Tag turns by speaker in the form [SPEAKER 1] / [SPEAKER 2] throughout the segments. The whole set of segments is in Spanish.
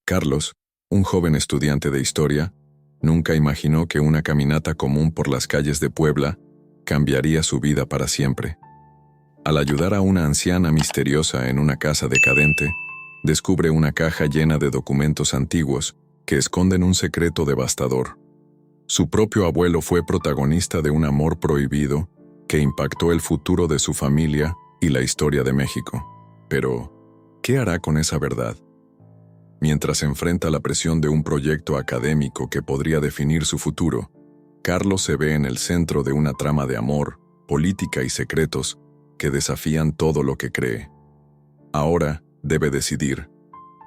[SPEAKER 1] Carlos, un joven estudiante de historia, nunca imaginó que una caminata común por las calles de Puebla cambiaría su vida para siempre. Al ayudar a una anciana misteriosa en una casa decadente, descubre una caja llena de documentos antiguos que esconden un secreto devastador. Su propio abuelo fue protagonista de un amor prohibido que impactó el futuro de su familia y la historia de México. Pero, ¿qué hará con esa verdad? Mientras enfrenta la presión de un proyecto académico que podría definir su futuro, Carlos se ve en el centro de una trama de amor, política y secretos que desafían todo lo que cree. Ahora debe decidir: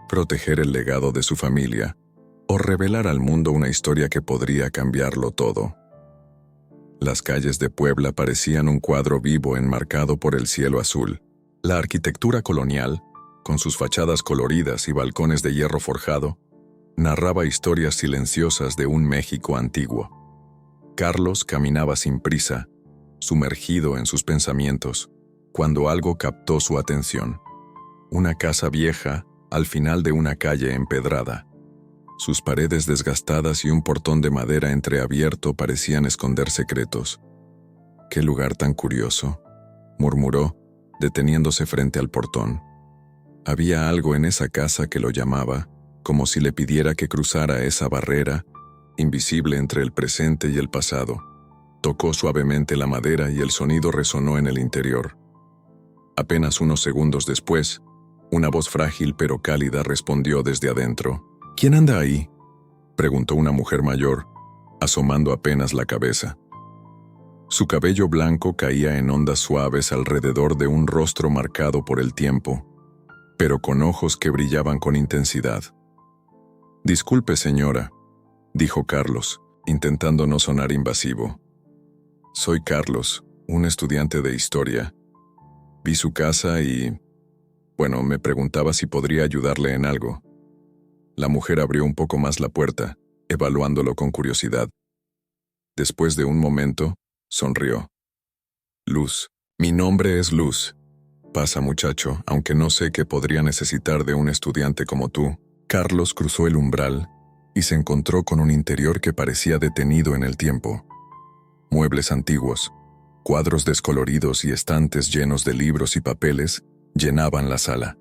[SPEAKER 1] proteger el legado de su familia o revelar al mundo una historia que podría cambiarlo todo. Las calles de Puebla parecían un cuadro vivo enmarcado por el cielo azul. La arquitectura colonial, con sus fachadas coloridas y balcones de hierro forjado, narraba historias silenciosas de un México antiguo. Carlos caminaba sin prisa, sumergido en sus pensamientos, cuando algo captó su atención. Una casa vieja al final de una calle empedrada. Sus paredes desgastadas y un portón de madera entreabierto parecían esconder secretos. «¡Qué lugar tan curioso!», murmuró, deteniéndose frente al portón. Había algo en esa casa que lo llamaba, como si le pidiera que cruzara esa barrera, invisible entre el presente y el pasado. Tocó suavemente la madera y el sonido resonó en el interior. Apenas unos segundos después, una voz frágil pero cálida respondió desde adentro. «¿Quién anda ahí?», preguntó una mujer mayor, asomando apenas la cabeza. Su cabello blanco caía en ondas suaves alrededor de un rostro marcado por el tiempo, pero con ojos que brillaban con intensidad. «Disculpe, señora», dijo Carlos, intentando no sonar invasivo. «Soy Carlos, un estudiante de historia. Vi su casa y... me preguntaba si podría ayudarle en algo». La mujer abrió un poco más la puerta, evaluándolo con curiosidad. Después de un momento, sonrió. «Luz, mi nombre es Luz. Pasa, muchacho, aunque no sé qué podría necesitar de un estudiante como tú». Carlos cruzó el umbral y se encontró con un interior que parecía detenido en el tiempo. Muebles antiguos, cuadros descoloridos y estantes llenos de libros y papeles llenaban la sala.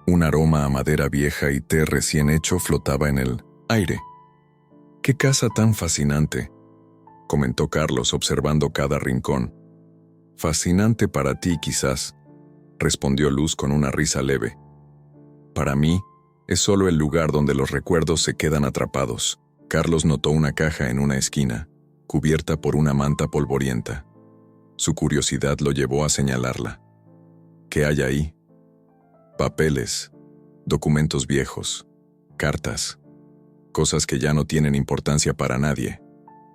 [SPEAKER 1] Un aroma a madera vieja y té recién hecho flotaba en el aire. «¡Qué casa tan fascinante!», comentó Carlos observando cada rincón. «Fascinante para ti, quizás», respondió Luz con una risa leve. «Para mí, es solo el lugar donde los recuerdos se quedan atrapados». Carlos notó una caja en una esquina, cubierta por una manta polvorienta. Su curiosidad lo llevó a señalarla. «¿Qué hay ahí?». «Papeles, documentos viejos, cartas, cosas que ya no tienen importancia para nadie»,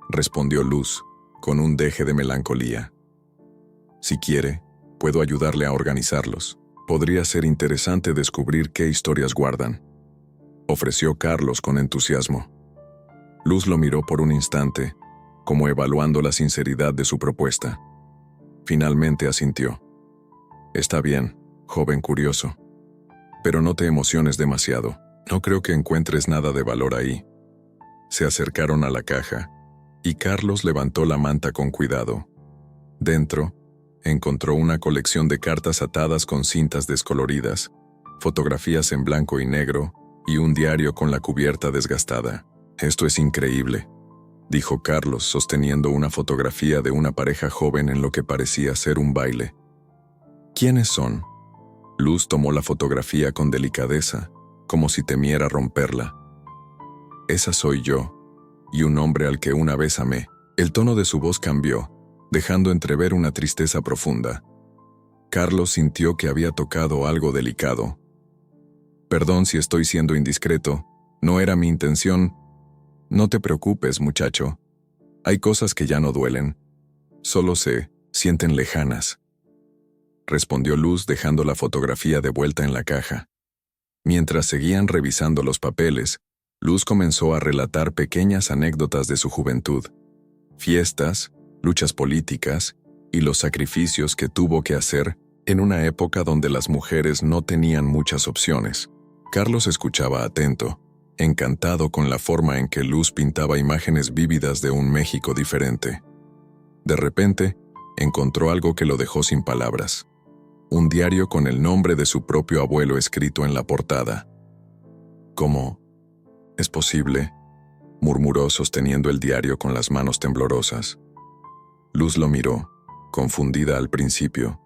[SPEAKER 1] respondió Luz, con un deje de melancolía. «Si quiere, puedo ayudarle a organizarlos. Podría ser interesante descubrir qué historias guardan», ofreció Carlos con entusiasmo. Luz lo miró por un instante, como evaluando la sinceridad de su propuesta. Finalmente asintió. «Está bien, joven curioso. Pero no te emociones demasiado. No creo que encuentres nada de valor ahí». Se acercaron a la caja, y Carlos levantó la manta con cuidado. Dentro, encontró una colección de cartas atadas con cintas descoloridas, fotografías en blanco y negro, y un diario con la cubierta desgastada. «Esto es increíble», dijo Carlos, sosteniendo una fotografía de una pareja joven en lo que parecía ser un baile. «¿Quiénes son?». Luz tomó la fotografía con delicadeza, como si temiera romperla. «Esa soy yo, y un hombre al que una vez amé». El tono de su voz cambió, dejando entrever una tristeza profunda. Carlos sintió que había tocado algo delicado. «Perdón si estoy siendo indiscreto, no era mi intención». «No te preocupes, muchacho. Hay cosas que ya no duelen. Solo se sienten lejanas», respondió Luz dejando la fotografía de vuelta en la caja. Mientras seguían revisando los papeles, Luz comenzó a relatar pequeñas anécdotas de su juventud. Fiestas, luchas políticas y los sacrificios que tuvo que hacer en una época donde las mujeres no tenían muchas opciones. Carlos escuchaba atento, encantado con la forma en que Luz pintaba imágenes vívidas de un México diferente. De repente, encontró algo que lo dejó sin palabras. Un diario con el nombre de su propio abuelo escrito en la portada. ¿Cómo es posible?, murmuró sosteniendo el diario con las manos temblorosas. Luz lo miró, confundida al principio,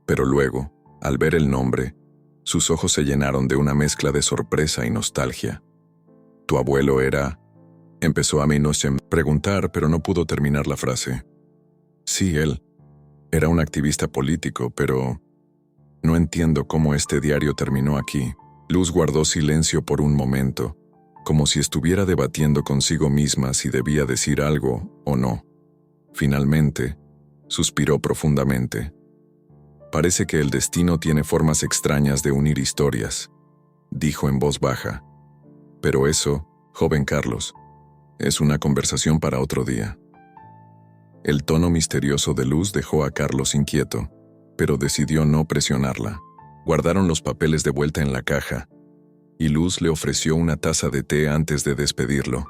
[SPEAKER 1] pero luego, al ver el nombre, sus ojos se llenaron de una mezcla de sorpresa y nostalgia. «¿Tu abuelo era...?» empezó a preguntar, pero no pudo terminar la frase. «Sí, él. Era un activista político, pero... no entiendo cómo este diario terminó aquí». Luz guardó silencio por un momento, como si estuviera debatiendo consigo misma si debía decir algo o no. Finalmente, suspiró profundamente. «Parece que el destino tiene formas extrañas de unir historias», dijo en voz baja. «Pero eso, joven Carlos, es una conversación para otro día». El tono misterioso de Luz dejó a Carlos inquieto, pero decidió no presionarla. Guardaron los papeles de vuelta en la caja, y Luz le ofreció una taza de té antes de despedirlo.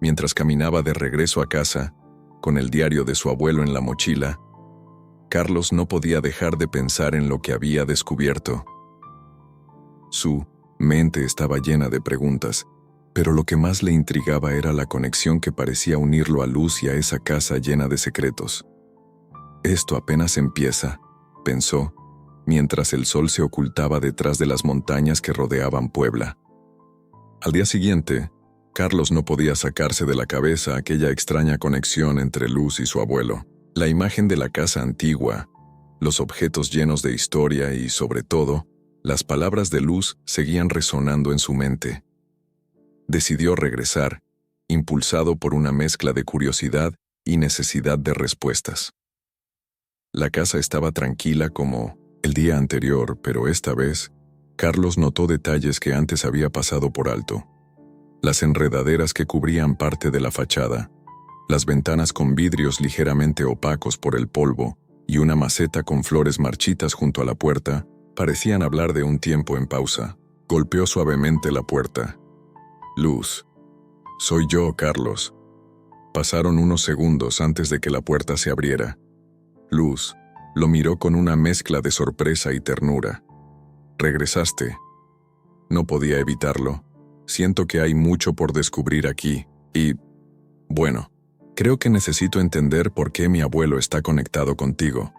[SPEAKER 1] Mientras caminaba de regreso a casa, con el diario de su abuelo en la mochila, Carlos no podía dejar de pensar en lo que había descubierto. Su mente estaba llena de preguntas, pero lo que más le intrigaba era la conexión que parecía unirlo a Luz y a esa casa llena de secretos. «Esto apenas empieza», pensó, mientras el sol se ocultaba detrás de las montañas que rodeaban Puebla. Al día siguiente, Carlos no podía sacarse de la cabeza aquella extraña conexión entre Luz y su abuelo. La imagen de la casa antigua, los objetos llenos de historia y, sobre todo, las palabras de Luz seguían resonando en su mente. Decidió regresar, impulsado por una mezcla de curiosidad y necesidad de respuestas. La casa estaba tranquila como el día anterior, pero esta vez, Carlos notó detalles que antes había pasado por alto. Las enredaderas que cubrían parte de la fachada, las ventanas con vidrios ligeramente opacos por el polvo y una maceta con flores marchitas junto a la puerta parecían hablar de un tiempo en pausa. Golpeó suavemente la puerta. «Luz. Soy yo, Carlos». Pasaron unos segundos antes de que la puerta se abriera. Luz lo miró con una mezcla de sorpresa y ternura. «¿Regresaste?» «No podía evitarlo. Siento que hay mucho por descubrir aquí, y... bueno, creo que necesito entender por qué mi abuelo está conectado contigo»,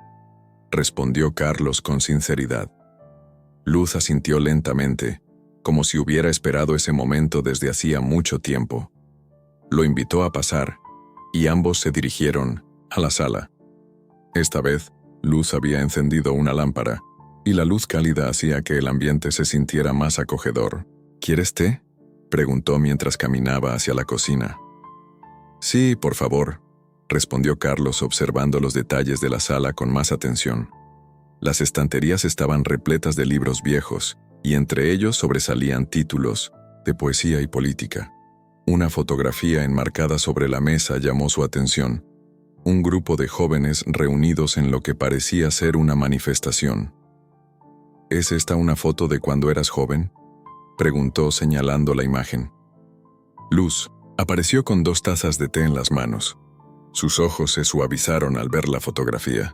[SPEAKER 1] respondió Carlos con sinceridad. Luz asintió lentamente, como si hubiera esperado ese momento desde hacía mucho tiempo. Lo invitó a pasar, y ambos se dirigieron a la sala. Esta vez, Luz había encendido una lámpara, y la luz cálida hacía que el ambiente se sintiera más acogedor. «¿Quieres té?», preguntó mientras caminaba hacia la cocina. «Sí, por favor», respondió Carlos observando los detalles de la sala con más atención. Las estanterías estaban repletas de libros viejos, y entre ellos sobresalían títulos de poesía y política. Una fotografía enmarcada sobre la mesa llamó su atención. Un grupo de jóvenes reunidos en lo que parecía ser una manifestación. «¿Es esta una foto de cuando eras joven?», preguntó señalando la imagen. Luz apareció con 2 tazas de té en las manos. Sus ojos se suavizaron al ver la fotografía.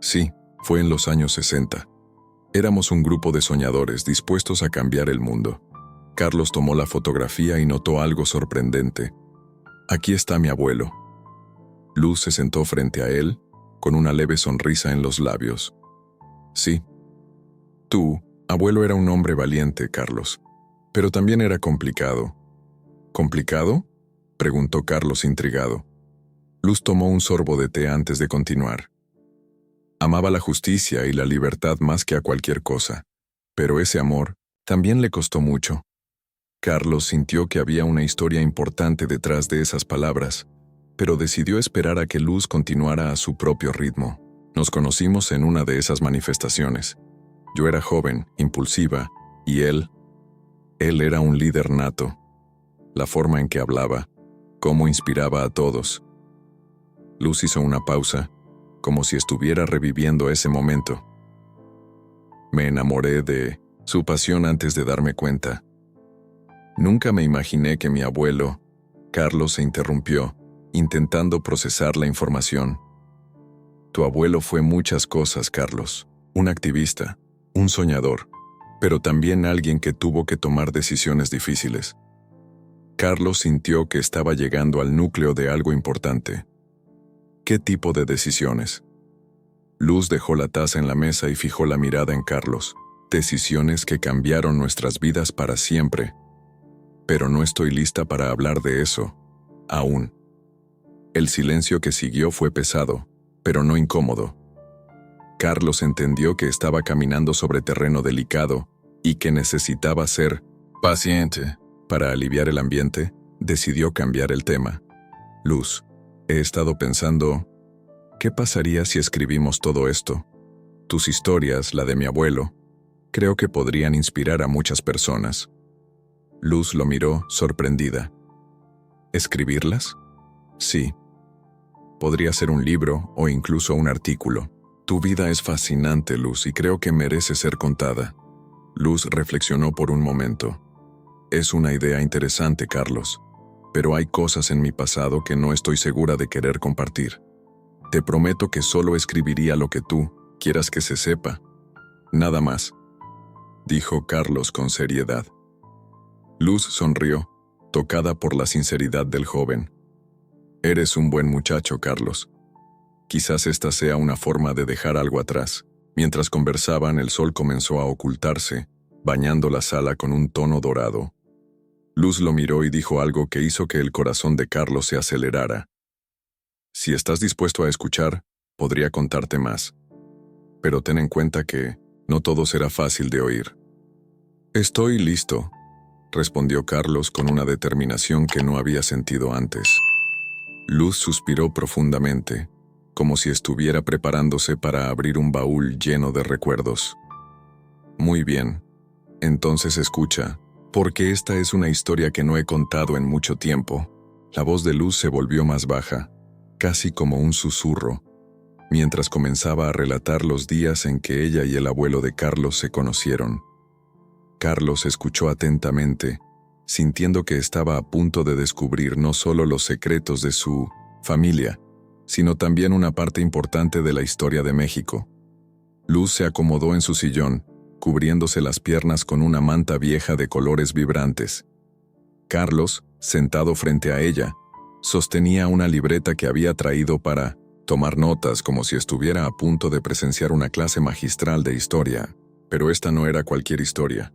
[SPEAKER 1] «Sí, fue en los años 60. Éramos un grupo de soñadores dispuestos a cambiar el mundo». Carlos tomó la fotografía y notó algo sorprendente. «Aquí está mi abuelo». Luz se sentó frente a él, con una leve sonrisa en los labios. «Sí. Tu abuelo era un hombre valiente, Carlos, pero también era complicado». «¿Complicado?», preguntó Carlos intrigado. Luz tomó un sorbo de té antes de continuar. «Amaba la justicia y la libertad más que a cualquier cosa, pero ese amor también le costó mucho». Carlos sintió que había una historia importante detrás de esas palabras, pero decidió esperar a que Luz continuara a su propio ritmo. «Nos conocimos en una de esas manifestaciones. Yo era joven, impulsiva, y él era un líder nato. La forma en que hablaba, cómo inspiraba a todos». Luz hizo una pausa, como si estuviera reviviendo ese momento. «Me enamoré de su pasión antes de darme cuenta. Nunca me imaginé que mi abuelo... Carlos se interrumpió, intentando procesar la información. Tu abuelo fue muchas cosas, Carlos. Un activista, un soñador, pero también alguien que tuvo que tomar decisiones difíciles. Carlos sintió que estaba llegando al núcleo de algo importante. ¿Qué tipo de decisiones? Luz dejó la taza en la mesa y fijó la mirada en Carlos. Decisiones que cambiaron nuestras vidas para siempre. Pero no estoy lista para hablar de eso, aún. El silencio que siguió fue pesado, pero no incómodo. Carlos entendió que estaba caminando sobre terreno delicado y que necesitaba ser paciente. Para aliviar el ambiente, decidió cambiar el tema. Luz, he estado pensando, ¿qué pasaría si escribimos todo esto? Tus historias, la de mi abuelo, creo que podrían inspirar a muchas personas. Luz lo miró, sorprendida. ¿Escribirlas? Sí. Podría ser un libro o incluso un artículo. Tu vida es fascinante, Luz, y creo que merece ser contada. Luz reflexionó por un momento. Es una idea interesante, Carlos, pero hay cosas en mi pasado que no estoy segura de querer compartir. Te prometo que solo escribiría lo que tú quieras que se sepa. Nada más, dijo Carlos con seriedad. Luz sonrió, tocada por la sinceridad del joven. Eres un buen muchacho, Carlos. Quizás esta sea una forma de dejar algo atrás. Mientras conversaban, el sol comenzó a ocultarse, bañando la sala con un tono dorado. Luz lo miró y dijo algo que hizo que el corazón de Carlos se acelerara. Si estás dispuesto a escuchar, podría contarte más. Pero ten en cuenta que no todo será fácil de oír. Estoy listo, respondió Carlos con una determinación que no había sentido antes. Luz suspiró profundamente, como si estuviera preparándose para abrir un baúl lleno de recuerdos. Muy bien, entonces escucha, porque esta es una historia que no he contado en mucho tiempo. La voz de Luz se volvió más baja, casi como un susurro, mientras comenzaba a relatar los días en que ella y el abuelo de Carlos se conocieron. Carlos escuchó atentamente, sintiendo que estaba a punto de descubrir no solo los secretos de su familia, sino también una parte importante de la historia de México. Luz se acomodó en su sillón, cubriéndose las piernas con una manta vieja de colores vibrantes. Carlos, sentado frente a ella, sostenía una libreta que había traído para tomar notas como si estuviera a punto de presenciar una clase magistral de historia. Pero esta no era cualquier historia.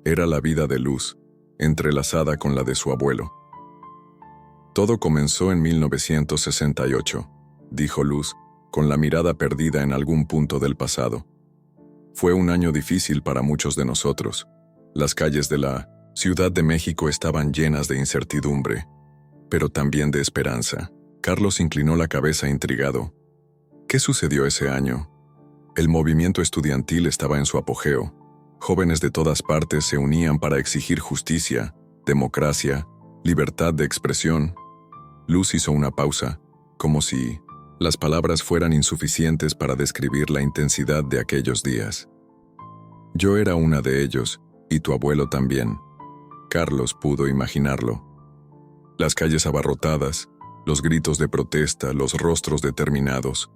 [SPEAKER 1] Era la vida de Luz, entrelazada con la de su abuelo. Todo comenzó en 1968, dijo Luz, con la mirada perdida en algún punto del pasado. Fue un año difícil para muchos de nosotros. Las calles de la Ciudad de México estaban llenas de incertidumbre, pero también de esperanza. Carlos inclinó la cabeza intrigado. ¿Qué sucedió ese año? El movimiento estudiantil estaba en su apogeo. Jóvenes de todas partes se unían para exigir justicia, democracia, libertad de expresión. Luz hizo una pausa, como si las palabras fueran insuficientes para describir la intensidad de aquellos días. Yo era una de ellos, y tu abuelo también. Carlos pudo imaginarlo. Las calles abarrotadas, los gritos de protesta, los rostros determinados.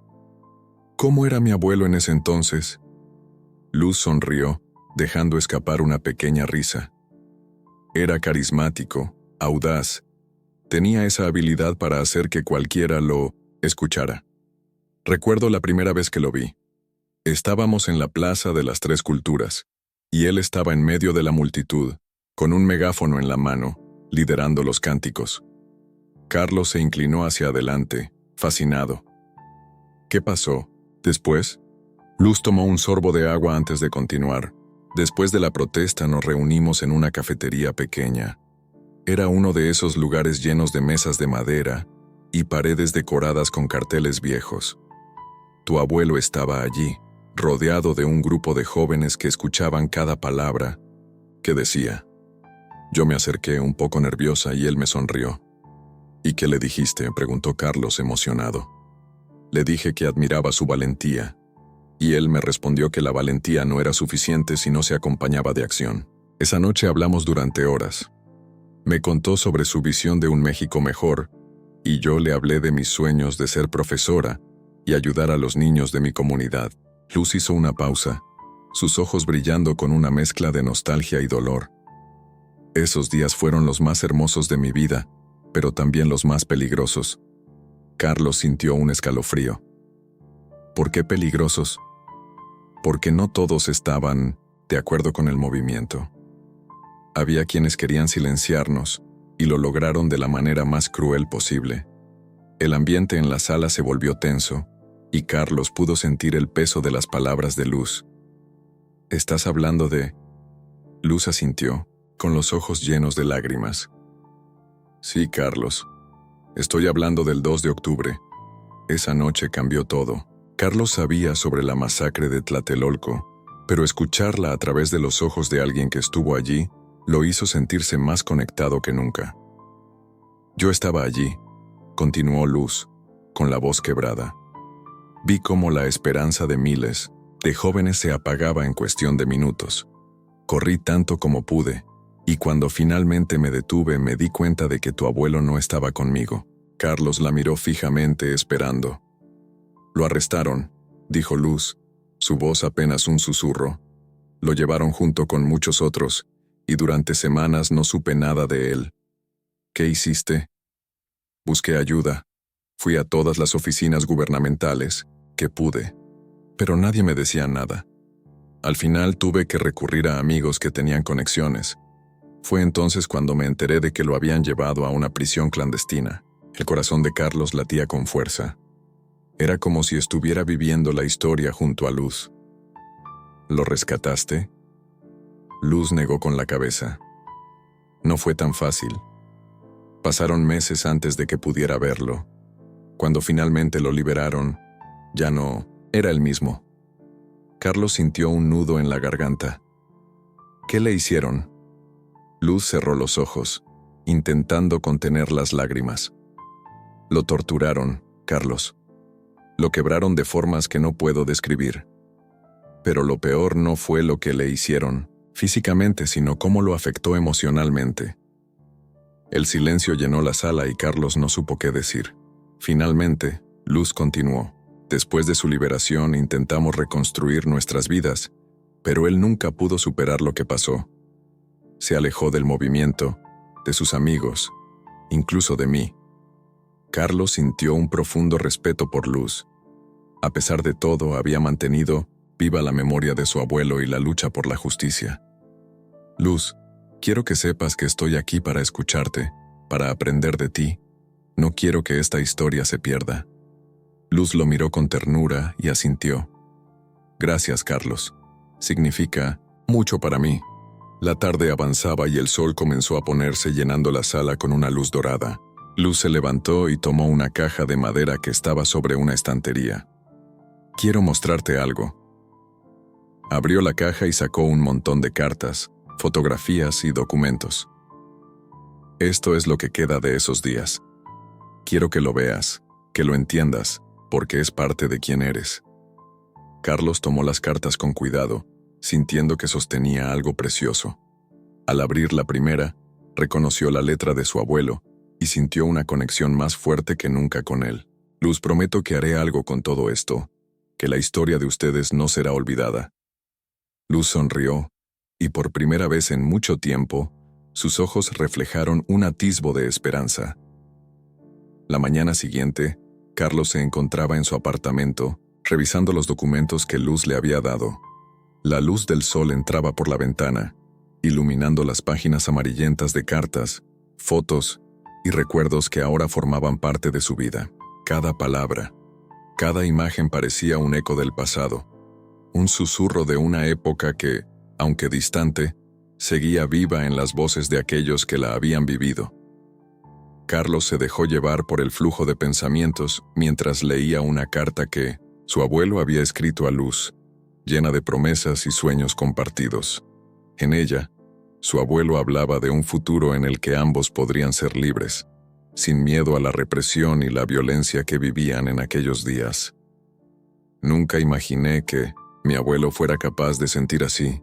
[SPEAKER 1] ¿Cómo era mi abuelo en ese entonces? Luz sonrió, dejando escapar una pequeña risa. Era carismático, audaz. Tenía esa habilidad para hacer que cualquiera lo escuchara. Recuerdo la primera vez que lo vi. Estábamos en la Plaza de las Tres Culturas, y él estaba en medio de la multitud, con un megáfono en la mano, liderando los cánticos. Carlos se inclinó hacia adelante, fascinado. ¿Qué pasó? Después, Luz tomó un sorbo de agua antes de continuar. Después de la protesta nos reunimos en una cafetería pequeña. Era uno de esos lugares llenos de mesas de madera y paredes decoradas con carteles viejos. Tu abuelo estaba allí, rodeado de un grupo de jóvenes que escuchaban cada palabra que decía. Yo me acerqué un poco nerviosa y él me sonrió. ¿Y qué le dijiste?, preguntó Carlos emocionado. Le dije que admiraba su valentía, y él me respondió que la valentía no era suficiente si no se acompañaba de acción. Esa noche hablamos durante horas. Me contó sobre su visión de un México mejor, y yo le hablé de mis sueños de ser profesora y ayudar a los niños de mi comunidad. Luz hizo una pausa, sus ojos brillando con una mezcla de nostalgia y dolor. Esos días fueron los más hermosos de mi vida, pero también los más peligrosos. Carlos sintió un escalofrío. ¿Por qué peligrosos? Porque no todos estaban de acuerdo con el movimiento. Había quienes querían silenciarnos, y lo lograron de la manera más cruel posible. El ambiente en la sala se volvió tenso, y Carlos pudo sentir el peso de las palabras de Luz. ¿Estás hablando de...? Luz asintió, con los ojos llenos de lágrimas. Sí, Carlos. Estoy hablando del 2 de octubre. Esa noche cambió todo. Carlos sabía sobre la masacre de Tlatelolco, pero escucharla a través de los ojos de alguien que estuvo allí lo hizo sentirse más conectado que nunca. Yo estaba allí, continuó Luz, con la voz quebrada. Vi cómo la esperanza de miles de jóvenes se apagaba en cuestión de minutos. Corrí tanto como pude, y cuando finalmente me detuve me di cuenta de que tu abuelo no estaba conmigo. Carlos la miró fijamente esperando. Lo arrestaron, dijo Luz, su voz apenas un susurro. Lo llevaron junto con muchos otros, y durante semanas no supe nada de él. ¿Qué hiciste? Busqué ayuda. Fui a todas las oficinas gubernamentales, que pude, pero nadie me decía nada. Al final tuve que recurrir a amigos que tenían conexiones. Fue entonces cuando me enteré de que lo habían llevado a una prisión clandestina. El corazón de Carlos latía con fuerza. Era como si estuviera viviendo la historia junto a Luz. ¿Lo rescataste? Luz negó con la cabeza. No fue tan fácil. Pasaron meses antes de que pudiera verlo. Cuando finalmente lo liberaron, ya no era el mismo. Carlos sintió un nudo en la garganta. ¿Qué le hicieron? Luz cerró los ojos, intentando contener las lágrimas. Lo torturaron, Carlos. Lo quebraron de formas que no puedo describir. Pero lo peor no fue lo que le hicieron físicamente, sino cómo lo afectó emocionalmente. El silencio llenó la sala y Carlos no supo qué decir. Finalmente, Luz continuó. Después de su liberación intentamos reconstruir nuestras vidas, pero él nunca pudo superar lo que pasó. Se alejó del movimiento, de sus amigos, incluso de mí. Carlos sintió un profundo respeto por Luz. A pesar de todo, había mantenido viva la memoria de su abuelo y la lucha por la justicia. Luz, quiero que sepas que estoy aquí para escucharte, para aprender de ti. No quiero que esta historia se pierda. Luz lo miró con ternura y asintió. Gracias, Carlos. Significa mucho para mí. La tarde avanzaba y el sol comenzó a ponerse llenando la sala con una luz dorada. Luz se levantó y tomó una caja de madera que estaba sobre una estantería. Quiero mostrarte algo. Abrió la caja y sacó un montón de cartas, fotografías y documentos. Esto es lo que queda de esos días. Quiero que lo veas, que lo entiendas, porque es parte de quién eres. Carlos tomó las cartas con cuidado, sintiendo que sostenía algo precioso. Al abrir la primera, reconoció la letra de su abuelo y sintió una conexión más fuerte que nunca con él. Luz, prometo que haré algo con todo esto, que la historia de ustedes no será olvidada. Luz sonrió, y por primera vez en mucho tiempo, sus ojos reflejaron un atisbo de esperanza. La mañana siguiente, Carlos se encontraba en su apartamento, revisando los documentos que Luz le había dado. La luz del sol entraba por la ventana, iluminando las páginas amarillentas de cartas, fotos y recuerdos que ahora formaban parte de su vida. Cada palabra, cada imagen parecía un eco del pasado, un susurro de una época que, aunque distante, seguía viva en las voces de aquellos que la habían vivido. Carlos se dejó llevar por el flujo de pensamientos mientras leía una carta que su abuelo había escrito a Luz, llena de promesas y sueños compartidos. En ella, su abuelo hablaba de un futuro en el que ambos podrían ser libres, sin miedo a la represión y la violencia que vivían en aquellos días. Nunca imaginé que mi abuelo fuera capaz de sentir así,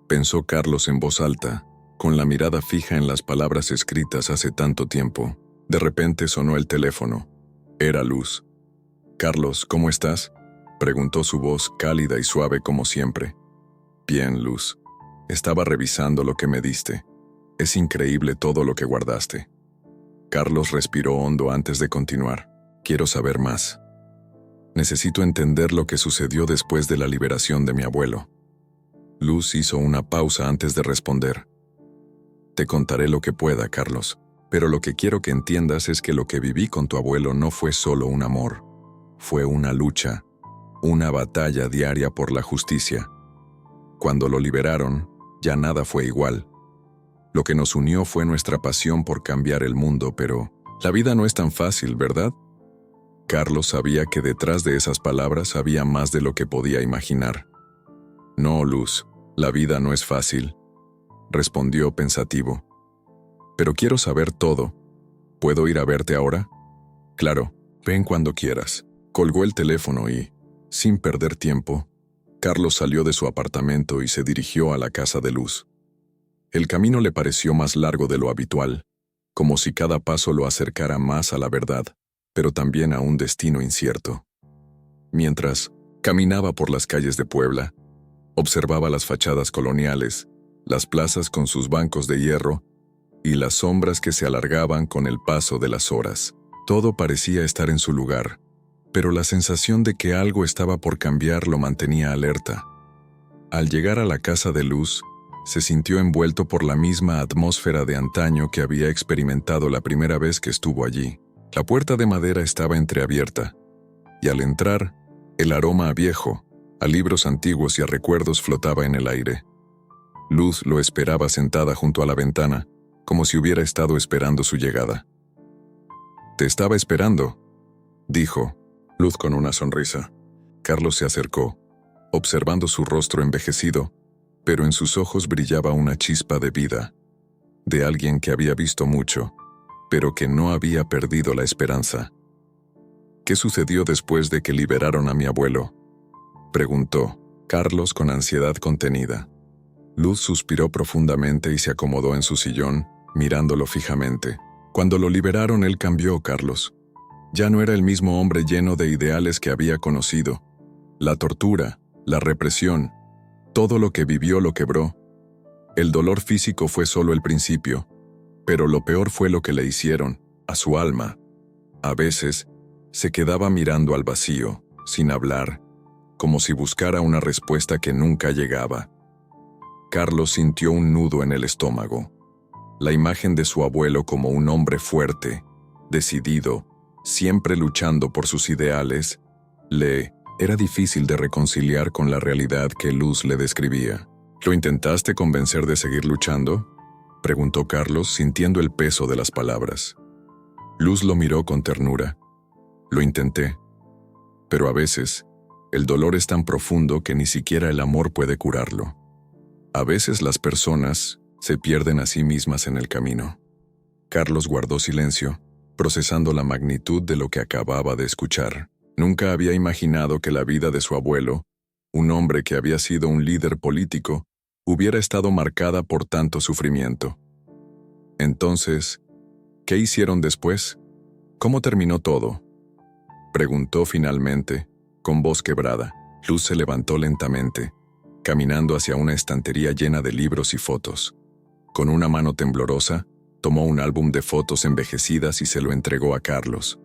[SPEAKER 1] pensó Carlos en voz alta, con la mirada fija en las palabras escritas hace tanto tiempo. De repente sonó el teléfono. Era Luz. «Carlos, ¿cómo estás?», preguntó su voz cálida y suave como siempre. «Bien, Luz. Estaba revisando lo que me diste. Es increíble todo lo que guardaste». Carlos respiró hondo antes de continuar. «Quiero saber más. Necesito entender lo que sucedió después de la liberación de mi abuelo». Luz hizo una pausa antes de responder. «Te contaré lo que pueda, Carlos, pero lo que quiero que entiendas es que lo que viví con tu abuelo no fue solo un amor. Fue una lucha, una batalla diaria por la justicia. Cuando lo liberaron, ya nada fue igual. Lo que nos unió fue nuestra pasión por cambiar el mundo, pero la vida no es tan fácil, ¿verdad?». Carlos sabía que detrás de esas palabras había más de lo que podía imaginar. «No, Luz, la vida no es fácil», respondió pensativo. «Pero quiero saber todo. ¿Puedo ir a verte ahora?». «Claro, ven cuando quieras». Colgó el teléfono y, sin perder tiempo, Carlos salió de su apartamento y se dirigió a la casa de Luz. El camino le pareció más largo de lo habitual, como si cada paso lo acercara más a la verdad, pero también a un destino incierto. Mientras caminaba por las calles de Puebla, observaba las fachadas coloniales, las plazas con sus bancos de hierro y las sombras que se alargaban con el paso de las horas. Todo parecía estar en su lugar, pero la sensación de que algo estaba por cambiar lo mantenía alerta. Al llegar a la casa de Luz, se sintió envuelto por la misma atmósfera de antaño que había experimentado la primera vez que estuvo allí. La puerta de madera estaba entreabierta, y al entrar, el aroma a viejo, a libros antiguos y a recuerdos flotaba en el aire. Luz lo esperaba sentada junto a la ventana, como si hubiera estado esperando su llegada. «Te estaba esperando», dijo Luz con una sonrisa. Carlos se acercó, observando su rostro envejecido, pero en sus ojos brillaba una chispa de vida, de alguien que había visto mucho, pero que no había perdido la esperanza. «¿Qué sucedió después de que liberaron a mi abuelo?», preguntó Carlos con ansiedad contenida. Luz suspiró profundamente y se acomodó en su sillón, mirándolo fijamente. «Cuando lo liberaron, él cambió, Carlos. Ya no era el mismo hombre lleno de ideales que había conocido. La tortura, la represión, todo lo que vivió lo quebró. El dolor físico fue solo el principio, pero lo peor fue lo que le hicieron, a su alma. A veces, se quedaba mirando al vacío, sin hablar, como si buscara una respuesta que nunca llegaba». Carlos sintió un nudo en el estómago. La imagen de su abuelo como un hombre fuerte, decidido, siempre luchando por sus ideales, le era difícil de reconciliar con la realidad que Luz le describía. «¿Lo intentaste convencer de seguir luchando?», preguntó Carlos, sintiendo el peso de las palabras. Luz lo miró con ternura. «Lo intenté, pero a veces, el dolor es tan profundo que ni siquiera el amor puede curarlo. A veces las personas se pierden a sí mismas en el camino». Carlos guardó silencio, procesando la magnitud de lo que acababa de escuchar. Nunca había imaginado que la vida de su abuelo, un hombre que había sido un líder político, hubiera estado marcada por tanto sufrimiento. Entonces, ¿qué hicieron después? ¿Cómo terminó todo?, preguntó finalmente, con voz quebrada. Luz se levantó lentamente, caminando hacia una estantería llena de libros y fotos. Con una mano temblorosa, tomó un álbum de fotos envejecidas y se lo entregó a Carlos.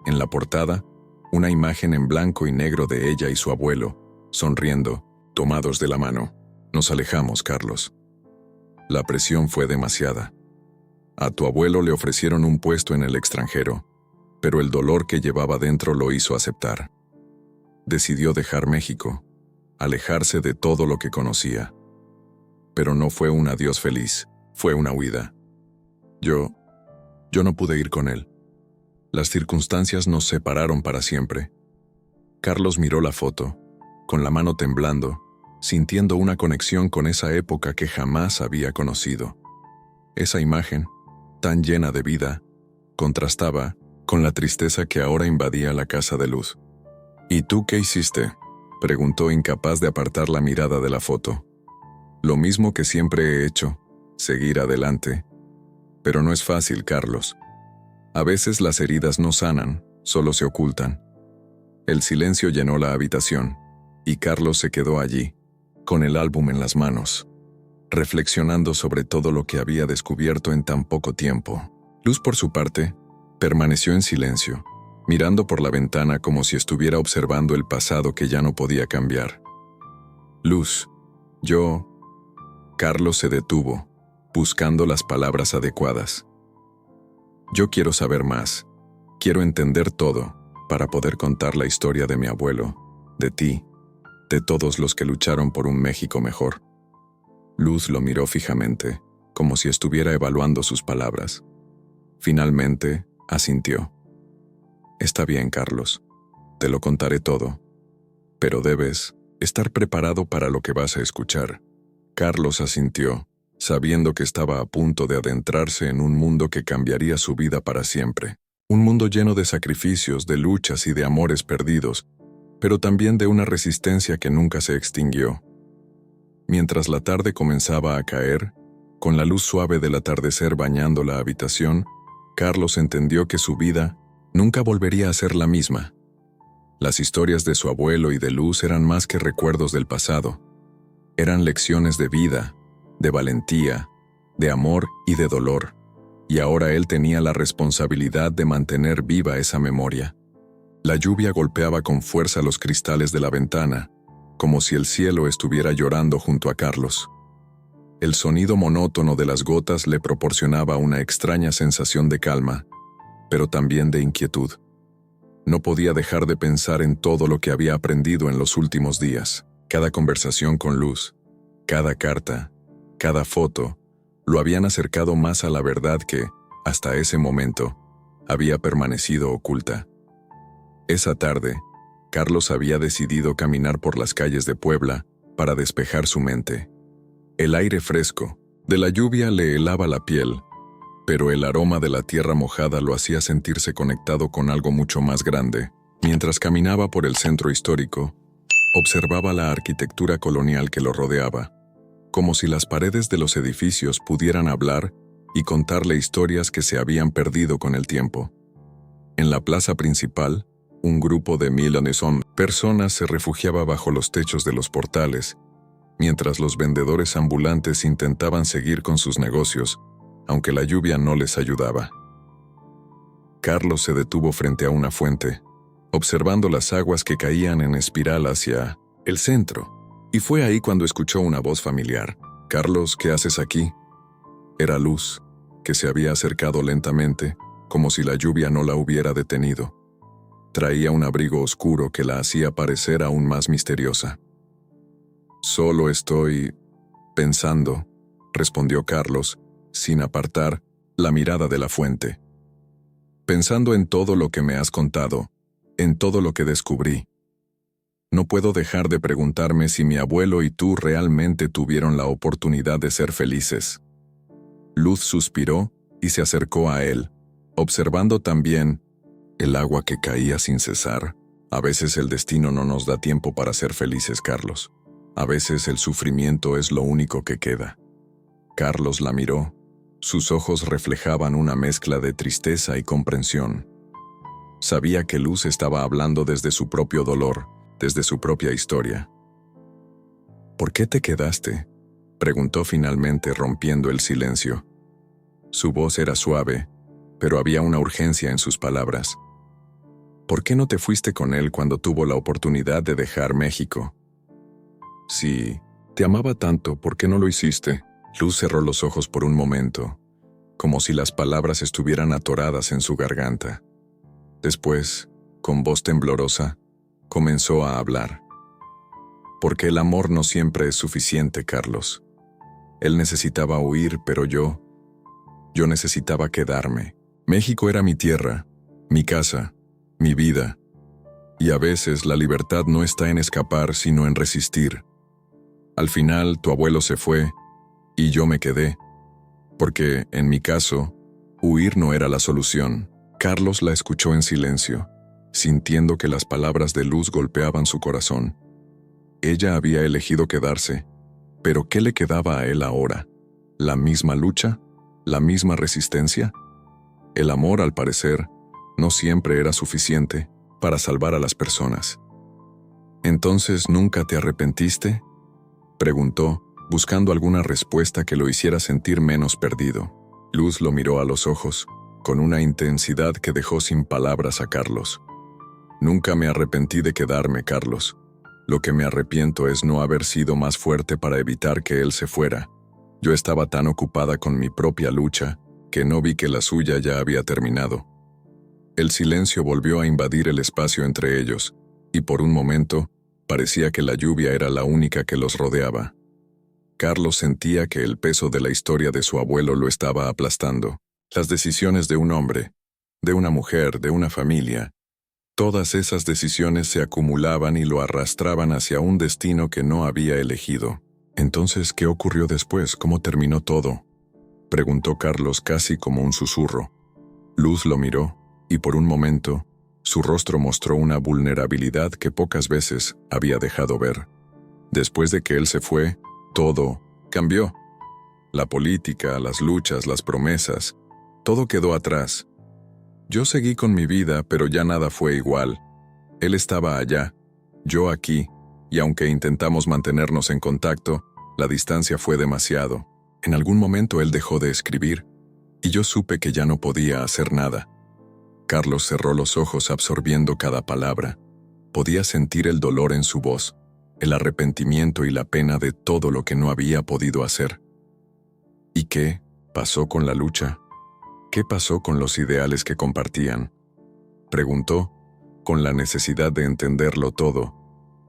[SPEAKER 1] En la portada, una imagen en blanco y negro de ella y su abuelo, sonriendo, tomados de la mano. «Nos alejamos, Carlos. La presión fue demasiada. A tu abuelo le ofrecieron un puesto en el extranjero, pero el dolor que llevaba dentro lo hizo aceptar. Decidió dejar México, alejarse de todo lo que conocía. Pero no fue un adiós feliz, fue una huida. Yo no pude ir con él. Las circunstancias nos separaron para siempre». Carlos miró la foto, con la mano temblando, sintiendo una conexión con esa época que jamás había conocido. Esa imagen, tan llena de vida, contrastaba con la tristeza que ahora invadía la casa de Luz. «¿Y tú qué hiciste?», preguntó, incapaz de apartar la mirada de la foto. «Lo mismo que siempre he hecho, seguir adelante. Pero no es fácil, Carlos. A veces las heridas no sanan, solo se ocultan. El silencio llenó la habitación, y Carlos se quedó allí, con el álbum en las manos, reflexionando sobre todo lo que había descubierto en tan poco tiempo. Luz, por su parte, permaneció en silencio, mirando por la ventana como si estuviera observando el pasado que ya no podía cambiar. Luz, Carlos se detuvo, buscando las palabras adecuadas. Yo quiero saber más, quiero entender todo, para poder contar la historia de mi abuelo, de ti, de todos los que lucharon por un México mejor. Luz lo miró fijamente, como si estuviera evaluando sus palabras. Finalmente, asintió. Está bien, Carlos, te lo contaré todo, pero debes estar preparado para lo que vas a escuchar. Carlos asintió, sabiendo que estaba a punto de adentrarse en un mundo que cambiaría su vida para siempre. Un mundo lleno de sacrificios, de luchas y de amores perdidos, pero también de una resistencia que nunca se extinguió. Mientras la tarde comenzaba a caer, con la luz suave del atardecer bañando la habitación, Carlos entendió que su vida nunca volvería a ser la misma. Las historias de su abuelo y de Luz eran más que recuerdos del pasado. Eran lecciones de vida, de valentía, de amor y de dolor, y ahora él tenía la responsabilidad de mantener viva esa memoria. La lluvia golpeaba con fuerza los cristales de la ventana, como si el cielo estuviera llorando junto a Carlos. El sonido monótono de las gotas le proporcionaba una extraña sensación de calma, pero también de inquietud. No podía dejar de pensar en todo lo que había aprendido en los últimos días. Cada conversación con Luz, cada carta, cada foto, lo habían acercado más a la verdad que, hasta ese momento, había permanecido oculta. Esa tarde, Carlos había decidido caminar por las calles de Puebla para despejar su mente. El aire fresco de la lluvia le helaba la piel, pero el aroma de la tierra mojada lo hacía sentirse conectado con algo mucho más grande. Mientras caminaba por el centro histórico, observaba la arquitectura colonial que lo rodeaba, como si las paredes de los edificios pudieran hablar y contarle historias que se habían perdido con el tiempo. En la plaza principal, un grupo de personas se refugiaba bajo los techos de los portales, mientras los vendedores ambulantes intentaban seguir con sus negocios, aunque la lluvia no les ayudaba. Carlos se detuvo frente a una fuente, observando las aguas que caían en espiral hacia el centro, y fue ahí cuando escuchó una voz familiar. «Carlos, ¿qué haces aquí?» Era Luz, que se había acercado lentamente, como si la lluvia no la hubiera detenido. Traía un abrigo oscuro que la hacía parecer aún más misteriosa. «Solo estoy pensando», respondió Carlos, sin apartar la mirada de la fuente. «Pensando en todo lo que me has contado, en todo lo que descubrí. No puedo dejar de preguntarme si mi abuelo y tú realmente tuvieron la oportunidad de ser felices». Luz suspiró y se acercó a él, observando también el agua que caía sin cesar. «A veces el destino no nos da tiempo para ser felices, Carlos. A veces el sufrimiento es lo único que queda». Carlos la miró. Sus ojos reflejaban una mezcla de tristeza y comprensión. Sabía que Luz estaba hablando desde su propio dolor, desde su propia historia. «¿Por qué te quedaste?», preguntó finalmente, rompiendo el silencio. Su voz era suave, pero había una urgencia en sus palabras. «¿Por qué no te fuiste con él cuando tuvo la oportunidad de dejar México? Si te amaba tanto, ¿por qué no lo hiciste?». Luz cerró los ojos por un momento, como si las palabras estuvieran atoradas en su garganta. Después, con voz temblorosa, comenzó a hablar. «Porque el amor no siempre es suficiente, Carlos. Él necesitaba huir, pero yo necesitaba quedarme. México era mi tierra, mi casa, mi vida. Y a veces la libertad no está en escapar, sino en resistir. Al final, tu abuelo se fue, y yo me quedé, porque, en mi caso, huir no era la solución». Carlos la escuchó en silencio, sintiendo que las palabras de Luz golpeaban su corazón. Ella había elegido quedarse, pero ¿qué le quedaba a él ahora? ¿La misma lucha? ¿La misma resistencia? El amor, al parecer, no siempre era suficiente para salvar a las personas. ¿Entonces nunca te arrepentiste?, preguntó, buscando alguna respuesta que lo hiciera sentir menos perdido. Luz lo miró a los ojos, con una intensidad que dejó sin palabras a Carlos. Nunca me arrepentí de quedarme, Carlos. Lo que me arrepiento es no haber sido más fuerte para evitar que él se fuera. Yo estaba tan ocupada con mi propia lucha que no vi que la suya ya había terminado. El silencio volvió a invadir el espacio entre ellos, y por un momento parecía que la lluvia era la única que los rodeaba. Carlos sentía que el peso de la historia de su abuelo lo estaba aplastando. Las decisiones de un hombre, de una mujer, de una familia, todas esas decisiones se acumulaban y lo arrastraban hacia un destino que no había elegido. Entonces, ¿qué ocurrió después? ¿Cómo terminó todo?, preguntó Carlos casi como un susurro. Luz lo miró, y por un momento, su rostro mostró una vulnerabilidad que pocas veces había dejado ver. Después de que él se fue, todo cambió. La política, las luchas, las promesas, todo quedó atrás. Yo seguí con mi vida, pero ya nada fue igual. Él estaba allá, yo aquí, y aunque intentamos mantenernos en contacto, la distancia fue demasiado. En algún momento él dejó de escribir, y yo supe que ya no podía hacer nada. Carlos cerró los ojos absorbiendo cada palabra. Podía sentir el dolor en su voz, el arrepentimiento y la pena de todo lo que no había podido hacer. ¿Y qué pasó con la lucha? ¿Qué pasó con los ideales que compartían?, preguntó, con la necesidad de entenderlo todo,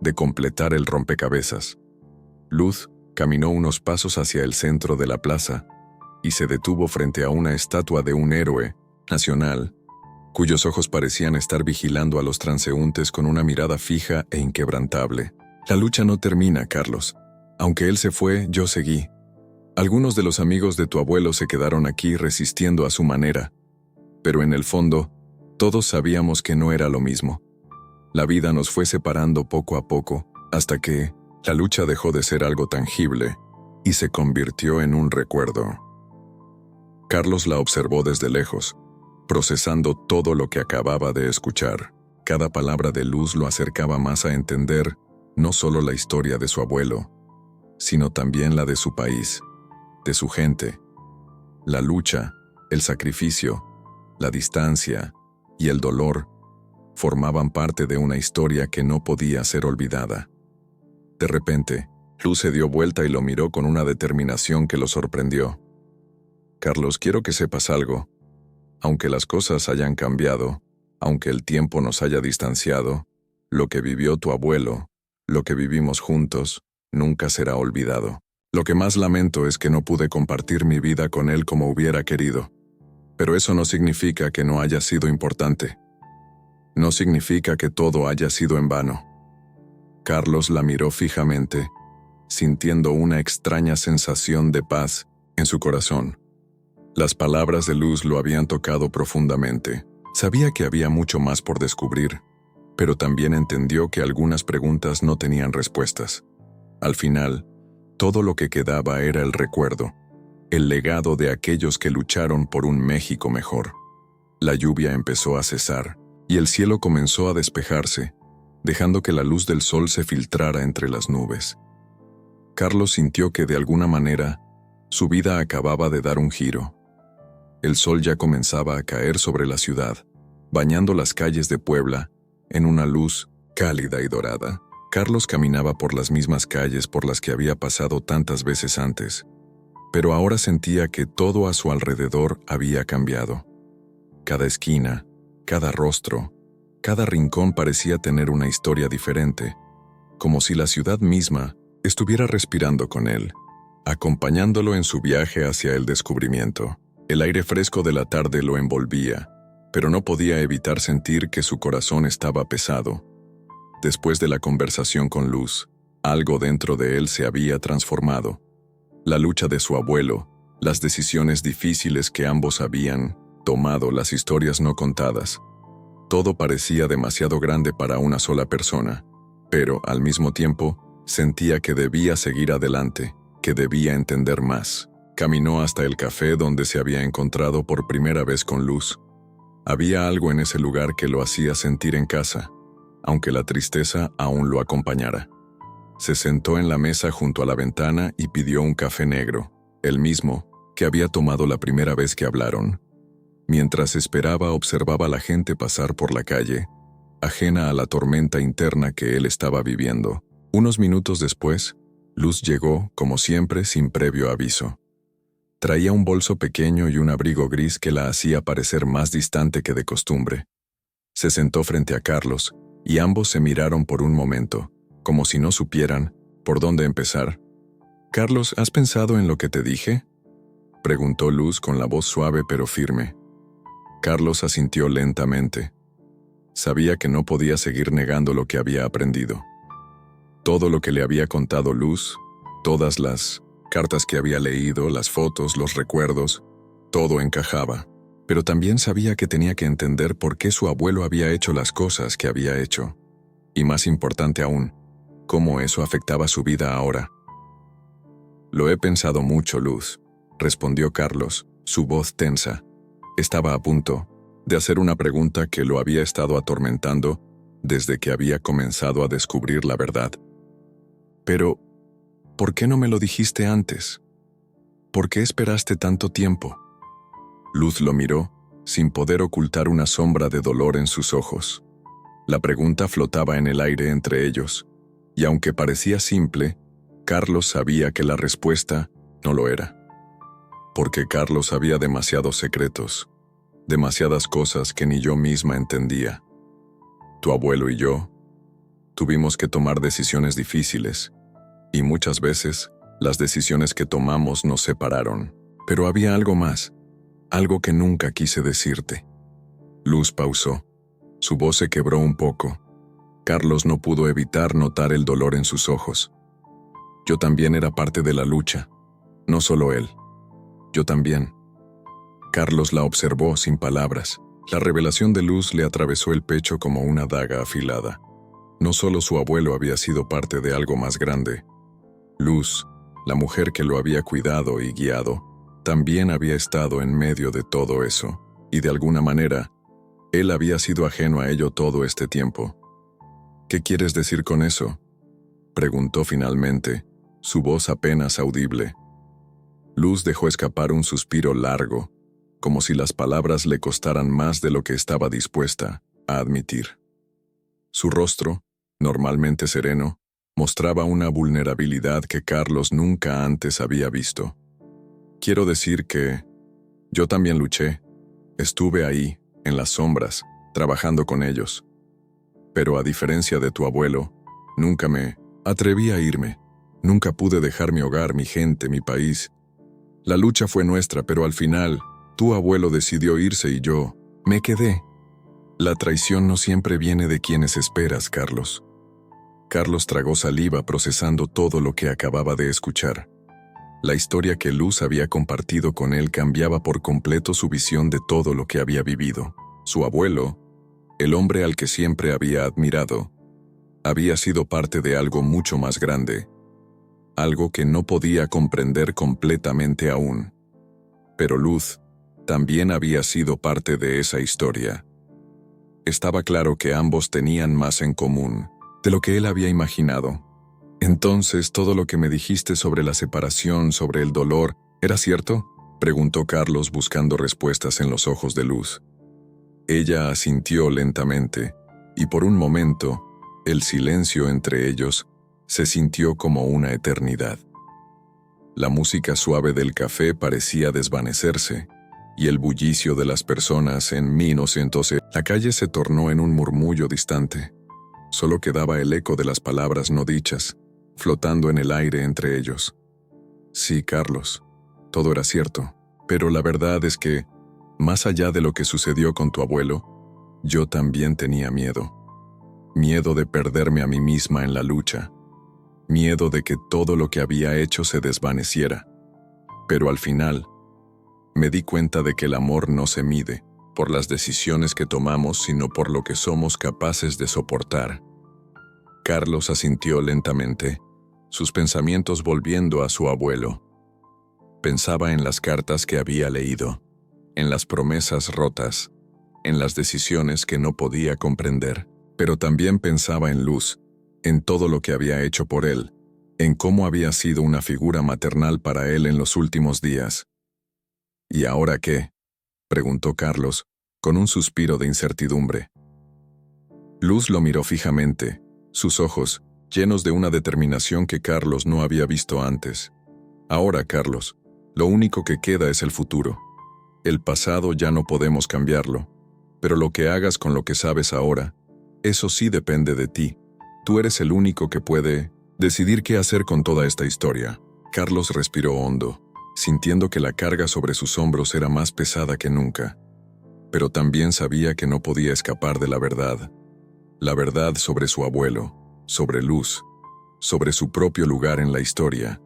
[SPEAKER 1] de completar el rompecabezas. Luz caminó unos pasos hacia el centro de la plaza y se detuvo frente a una estatua de un héroe nacional, cuyos ojos parecían estar vigilando a los transeúntes con una mirada fija e inquebrantable. La lucha no termina, Carlos. Aunque él se fue, yo seguí. Algunos de los amigos de tu abuelo se quedaron aquí resistiendo a su manera, pero en el fondo, todos sabíamos que no era lo mismo. La vida nos fue separando poco a poco, hasta que la lucha dejó de ser algo tangible y se convirtió en un recuerdo. Carlos la observó desde lejos, procesando todo lo que acababa de escuchar. Cada palabra de Luz lo acercaba más a entender no solo la historia de su abuelo, sino también la de su país, de su gente. La lucha, el sacrificio, la distancia y el dolor formaban parte de una historia que no podía ser olvidada. De repente, Luz se dio vuelta y lo miró con una determinación que lo sorprendió. Carlos, quiero que sepas algo. Aunque las cosas hayan cambiado, aunque el tiempo nos haya distanciado, lo que vivió tu abuelo, lo que vivimos juntos, nunca será olvidado. Lo que más lamento es que no pude compartir mi vida con él como hubiera querido. Pero eso no significa que no haya sido importante. No significa que todo haya sido en vano. Carlos la miró fijamente, sintiendo una extraña sensación de paz en su corazón. Las palabras de Luz lo habían tocado profundamente. Sabía que había mucho más por descubrir, pero también entendió que algunas preguntas no tenían respuestas. Al final, todo lo que quedaba era el recuerdo, el legado de aquellos que lucharon por un México mejor. La lluvia empezó a cesar, y el cielo comenzó a despejarse, dejando que la luz del sol se filtrara entre las nubes. Carlos sintió que de alguna manera, su vida acababa de dar un giro. El sol ya comenzaba a caer sobre la ciudad, bañando las calles de Puebla en una luz cálida y dorada. Carlos caminaba por las mismas calles por las que había pasado tantas veces antes, pero ahora sentía que todo a su alrededor había cambiado. Cada esquina, cada rostro, cada rincón parecía tener una historia diferente, como si la ciudad misma estuviera respirando con él, acompañándolo en su viaje hacia el descubrimiento. El aire fresco de la tarde lo envolvía, pero no podía evitar sentir que su corazón estaba pesado. Después de la conversación con Luz, algo dentro de él se había transformado. La lucha de su abuelo, las decisiones difíciles que ambos habían tomado, las historias no contadas. Todo parecía demasiado grande para una sola persona, pero, al mismo tiempo, sentía que debía seguir adelante, que debía entender más. Caminó hasta el café donde se había encontrado por primera vez con Luz. Había algo en ese lugar que lo hacía sentir en casa, aunque la tristeza aún lo acompañara. Se sentó en la mesa junto a la ventana y pidió un café negro, el mismo que había tomado la primera vez que hablaron. Mientras esperaba, observaba a la gente pasar por la calle, ajena a la tormenta interna que él estaba viviendo. Unos minutos después, Luz llegó, como siempre, sin previo aviso. Traía un bolso pequeño y un abrigo gris que la hacía parecer más distante que de costumbre. Se sentó frente a Carlos, y ambos se miraron por un momento, como si no supieran por dónde empezar. «Carlos, ¿has pensado en lo que te dije?», preguntó Luz con la voz suave pero firme. Carlos asintió lentamente. Sabía que no podía seguir negando lo que había aprendido. Todo lo que le había contado Luz, todas las cartas que había leído, las fotos, los recuerdos, todo encajaba. Pero también sabía que tenía que entender por qué su abuelo había hecho las cosas que había hecho. Y más importante aún, cómo eso afectaba su vida ahora. «Lo he pensado mucho, Luz», respondió Carlos, su voz tensa. Estaba a punto de hacer una pregunta que lo había estado atormentando desde que había comenzado a descubrir la verdad. «Pero, ¿por qué no me lo dijiste antes? ¿Por qué esperaste tanto tiempo?». Luz lo miró, sin poder ocultar una sombra de dolor en sus ojos. La pregunta flotaba en el aire entre ellos, y aunque parecía simple, Carlos sabía que la respuesta no lo era. Porque Carlos sabía demasiados secretos, demasiadas cosas que ni yo misma entendía. Tu abuelo y yo tuvimos que tomar decisiones difíciles, y muchas veces las decisiones que tomamos nos separaron. Pero había algo más, algo que nunca quise decirte. Luz pausó. Su voz se quebró un poco. Carlos no pudo evitar notar el dolor en sus ojos. Yo también era parte de la lucha, no solo él. Yo también. Carlos la observó sin palabras. La revelación de Luz le atravesó el pecho como una daga afilada. No solo su abuelo había sido parte de algo más grande. Luz, la mujer que lo había cuidado y guiado, también había estado en medio de todo eso, y de alguna manera, él había sido ajeno a ello todo este tiempo. «¿Qué quieres decir con eso?», preguntó finalmente, su voz apenas audible. Luz dejó escapar un suspiro largo, como si las palabras le costaran más de lo que estaba dispuesta a admitir. Su rostro, normalmente sereno, mostraba una vulnerabilidad que Carlos nunca antes había visto. «Quiero decir que yo también luché. Estuve ahí, en las sombras, trabajando con ellos. Pero a diferencia de tu abuelo, nunca me atreví a irme. Nunca pude dejar mi hogar, mi gente, mi país. La lucha fue nuestra, pero al final, tu abuelo decidió irse y yo me quedé. La traición no siempre viene de quienes esperas, Carlos». Carlos tragó saliva procesando todo lo que acababa de escuchar. La historia que Luz había compartido con él cambiaba por completo su visión de todo lo que había vivido. Su abuelo, el hombre al que siempre había admirado, había sido parte de algo mucho más grande, algo que no podía comprender completamente aún. Pero Luz también había sido parte de esa historia. Estaba claro que ambos tenían más en común de lo que él había imaginado. «Entonces, ¿todo lo que me dijiste sobre la separación, sobre el dolor, era cierto?», preguntó Carlos buscando respuestas en los ojos de Luz. Ella asintió lentamente, y por un momento, el silencio entre ellos se sintió como una eternidad. La música suave del café parecía desvanecerse, y el bullicio de las personas en 1912, la calle se tornó en un murmullo distante. Solo quedaba el eco de las palabras no dichas, flotando en el aire entre ellos. Sí, Carlos, todo era cierto, pero la verdad es que, más allá de lo que sucedió con tu abuelo, yo también tenía miedo. Miedo de perderme a mí misma en la lucha. Miedo de que todo lo que había hecho se desvaneciera. Pero al final, me di cuenta de que el amor no se mide por las decisiones que tomamos, sino por lo que somos capaces de soportar. Carlos asintió lentamente, sus pensamientos volviendo a su abuelo. Pensaba en las cartas que había leído, en las promesas rotas, en las decisiones que no podía comprender, pero también pensaba en Luz, en todo lo que había hecho por él, en cómo había sido una figura maternal para él en los últimos días. ¿Y ahora qué?, preguntó Carlos, con un suspiro de incertidumbre. Luz lo miró fijamente, sus ojos, llenos de una determinación que Carlos no había visto antes. Ahora, Carlos, lo único que queda es el futuro. El pasado ya no podemos cambiarlo, pero lo que hagas con lo que sabes ahora, eso sí depende de ti. Tú eres el único que puede decidir qué hacer con toda esta historia. Carlos respiró hondo, sintiendo que la carga sobre sus hombros era más pesada que nunca. Pero también sabía que no podía escapar de la verdad sobre su abuelo, sobre Luz, sobre su propio lugar en la historia.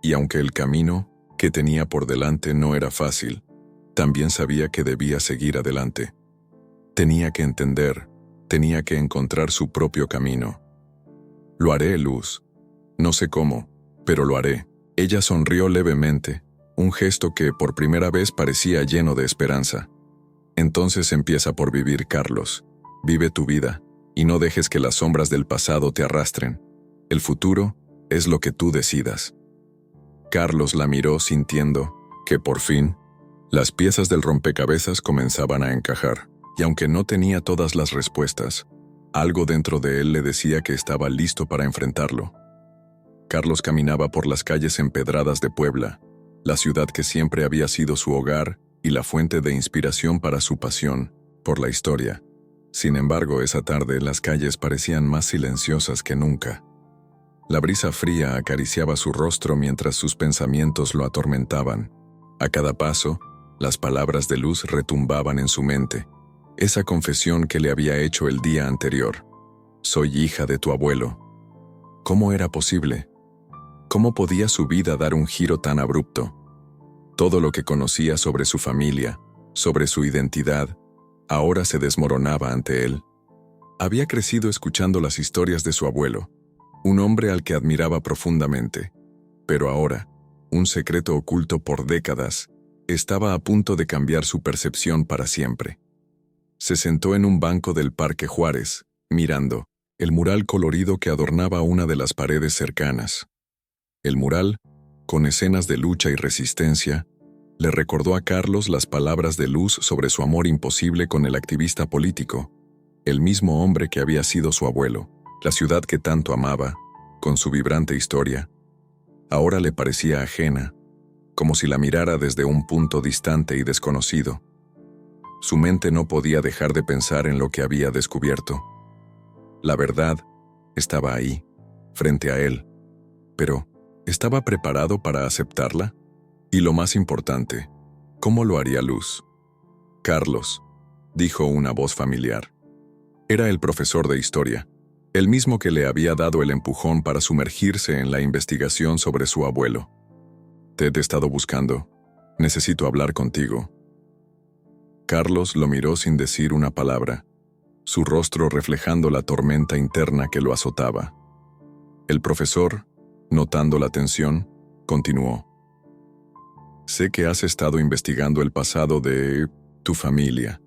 [SPEAKER 1] Y aunque el camino que tenía por delante no era fácil, también sabía que debía seguir adelante. Tenía que entender, tenía que encontrar su propio camino. Lo haré, Luz. No sé cómo, pero lo haré. Ella sonrió levemente, un gesto que por primera vez parecía lleno de esperanza. Entonces empieza por vivir, Carlos. Vive tu vida, y no dejes que las sombras del pasado te arrastren. El futuro es lo que tú decidas. Carlos la miró sintiendo que, por fin, las piezas del rompecabezas comenzaban a encajar, y aunque no tenía todas las respuestas, algo dentro de él le decía que estaba listo para enfrentarlo. Carlos caminaba por las calles empedradas de Puebla, la ciudad que siempre había sido su hogar y la fuente de inspiración para su pasión por la historia. Sin embargo, esa tarde las calles parecían más silenciosas que nunca. La brisa fría acariciaba su rostro mientras sus pensamientos lo atormentaban. A cada paso, las palabras de Luz retumbaban en su mente, esa confesión que le había hecho el día anterior. Soy hija de tu abuelo. ¿Cómo era posible? ¿Cómo podía su vida dar un giro tan abrupto? Todo lo que conocía sobre su familia, sobre su identidad, ahora se desmoronaba ante él. Había crecido escuchando las historias de su abuelo, un hombre al que admiraba profundamente, pero ahora, un secreto oculto por décadas, estaba a punto de cambiar su percepción para siempre. Se sentó en un banco del Parque Juárez, mirando el mural colorido que adornaba una de las paredes cercanas. El mural, con escenas de lucha y resistencia, le recordó a Carlos las palabras de Luz sobre su amor imposible con el activista político, el mismo hombre que había sido su abuelo. La ciudad que tanto amaba, con su vibrante historia, ahora le parecía ajena, como si la mirara desde un punto distante y desconocido. Su mente no podía dejar de pensar en lo que había descubierto. La verdad estaba ahí, frente a él, pero ¿estaba preparado para aceptarla? Y lo más importante, ¿cómo lo haría Luz? Carlos, dijo una voz familiar. Era el profesor de historia, el mismo que le había dado el empujón para sumergirse en la investigación sobre su abuelo. Te he estado buscando. Necesito hablar contigo. Carlos lo miró sin decir una palabra, su rostro reflejando la tormenta interna que lo azotaba. El profesor, notando la tensión, continuó. Sé que has estado investigando el pasado de tu familia.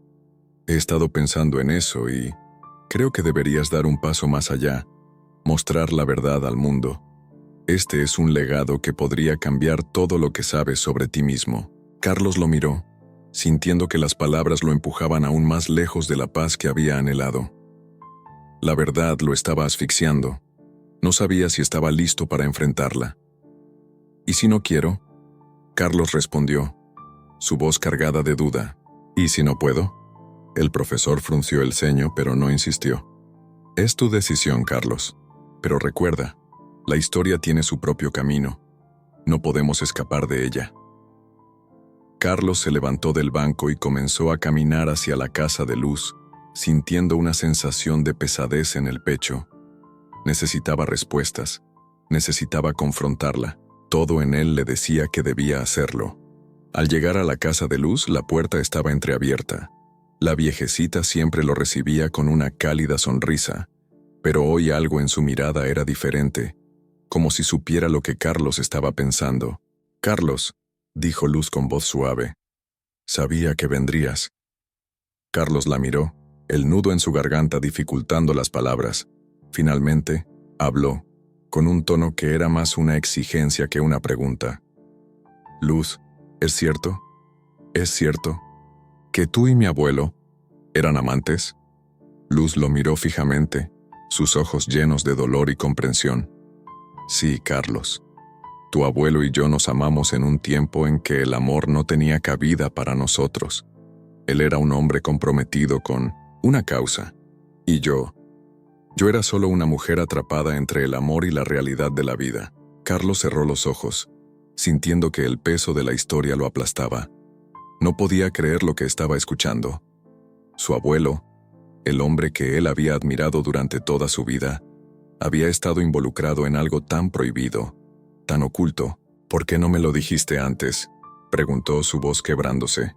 [SPEAKER 1] He estado pensando en eso y creo que deberías dar un paso más allá, mostrar la verdad al mundo. Este es un legado que podría cambiar todo lo que sabes sobre ti mismo. Carlos lo miró, sintiendo que las palabras lo empujaban aún más lejos de la paz que había anhelado. La verdad lo estaba asfixiando. No sabía si estaba listo para enfrentarla. ¿Y si no quiero? Carlos respondió, su voz cargada de duda. ¿Y si no puedo? El profesor frunció el ceño, pero no insistió. Es tu decisión, Carlos. Pero recuerda, la historia tiene su propio camino. No podemos escapar de ella. Carlos se levantó del banco y comenzó a caminar hacia la casa de Luz, sintiendo una sensación de pesadez en el pecho. Necesitaba respuestas, necesitaba confrontarla. Todo en él le decía que debía hacerlo. Al llegar a la casa de Luz, la puerta estaba entreabierta. La viejecita siempre lo recibía con una cálida sonrisa, pero hoy algo en su mirada era diferente, como si supiera lo que Carlos estaba pensando. Carlos, dijo Luz con voz suave. Sabía que vendrías. Carlos la miró, el nudo en su garganta dificultando las palabras. Finalmente, habló, con un tono que era más una exigencia que una pregunta. Luz, ¿es cierto? ¿Es cierto que tú y mi abuelo eran amantes? Luz lo miró fijamente, sus ojos llenos de dolor y comprensión. Sí, Carlos. Tu abuelo y yo nos amamos en un tiempo en que el amor no tenía cabida para nosotros. Él era un hombre comprometido con una causa, y yo era solo una mujer atrapada entre el amor y la realidad de la vida. Carlos cerró los ojos, sintiendo que el peso de la historia lo aplastaba. No podía creer lo que estaba escuchando. Su abuelo, el hombre que él había admirado durante toda su vida, había estado involucrado en algo tan prohibido, tan oculto. ¿Por qué no me lo dijiste antes?, preguntó, su voz quebrándose.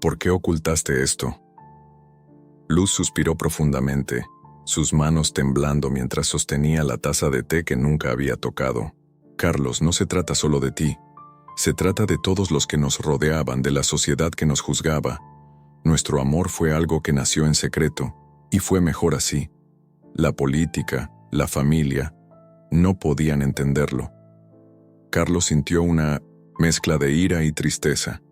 [SPEAKER 1] ¿Por qué ocultaste esto? Luz suspiró profundamente, sus manos temblando mientras sostenía la taza de té que nunca había tocado. Carlos, no se trata solo de ti. Se trata de todos los que nos rodeaban, de la sociedad que nos juzgaba. Nuestro amor fue algo que nació en secreto, y fue mejor así. La política, la familia, no podían entenderlo. Carlos sintió una mezcla de ira y tristeza.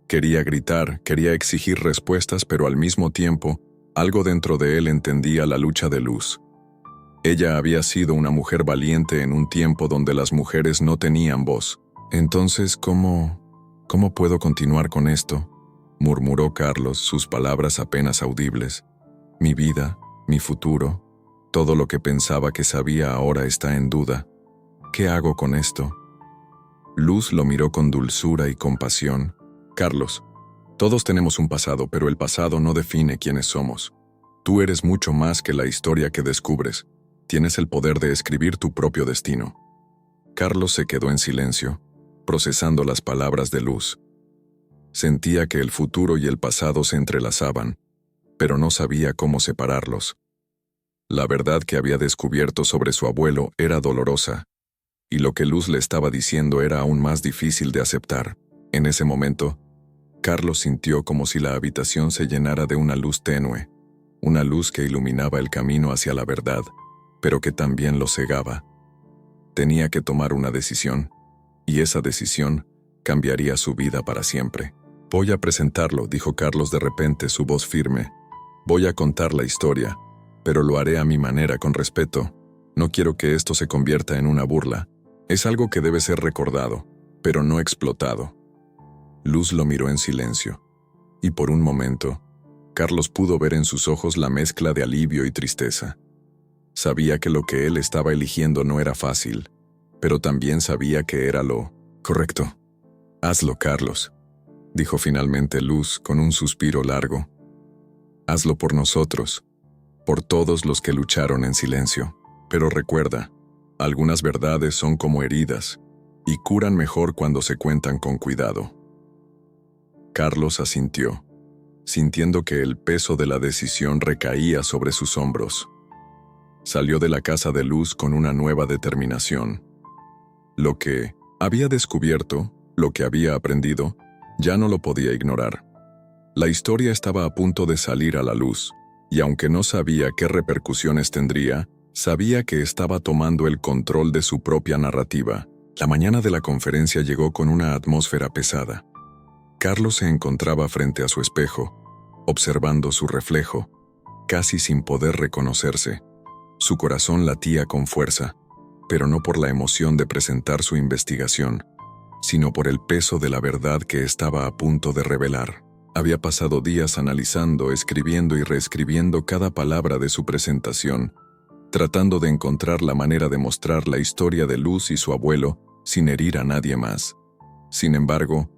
[SPEAKER 1] Quería gritar, quería exigir respuestas, pero al mismo tiempo, algo dentro de él entendía la lucha de Luz. Ella había sido una mujer valiente en un tiempo donde las mujeres no tenían voz. Entonces, ¿cómo puedo continuar con esto?, murmuró Carlos, sus palabras apenas audibles. Mi vida, mi futuro, todo lo que pensaba que sabía ahora está en duda. ¿Qué hago con esto? Luz lo miró con dulzura y compasión. Carlos, todos tenemos un pasado, pero el pasado no define quiénes somos. Tú eres mucho más que la historia que descubres. Tienes el poder de escribir tu propio destino. Carlos se quedó en silencio, procesando las palabras de Luz. Sentía que el futuro y el pasado se entrelazaban, pero no sabía cómo separarlos. La verdad que había descubierto sobre su abuelo era dolorosa, y lo que Luz le estaba diciendo era aún más difícil de aceptar. En ese momento, Carlos sintió como si la habitación se llenara de una luz tenue, una luz que iluminaba el camino hacia la verdad, pero que también lo cegaba. Tenía que tomar una decisión, y esa decisión cambiaría su vida para siempre. Voy a presentarlo, dijo Carlos de repente, su voz firme. Voy a contar la historia, pero lo haré a mi manera, con respeto. No quiero que esto se convierta en una burla. Es algo que debe ser recordado, pero no explotado. Luz lo miró en silencio, y por un momento, Carlos pudo ver en sus ojos la mezcla de alivio y tristeza. Sabía que lo que él estaba eligiendo no era fácil, pero también sabía que era lo correcto. Hazlo, Carlos, dijo finalmente Luz con un suspiro largo. Hazlo por nosotros, por todos los que lucharon en silencio. Pero recuerda, algunas verdades son como heridas, y curan mejor cuando se cuentan con cuidado. Carlos asintió, sintiendo que el peso de la decisión recaía sobre sus hombros. Salió de la casa de Luz con una nueva determinación. Lo que había descubierto, lo que había aprendido, ya no lo podía ignorar. La historia estaba a punto de salir a la luz, y aunque no sabía qué repercusiones tendría, sabía que estaba tomando el control de su propia narrativa. La mañana de la conferencia llegó con una atmósfera pesada. Carlos se encontraba frente a su espejo, observando su reflejo, casi sin poder reconocerse. Su corazón latía con fuerza, pero no por la emoción de presentar su investigación, sino por el peso de la verdad que estaba a punto de revelar. Había pasado días analizando, escribiendo y reescribiendo cada palabra de su presentación, tratando de encontrar la manera de mostrar la historia de Luz y su abuelo sin herir a nadie más. Sin embargo,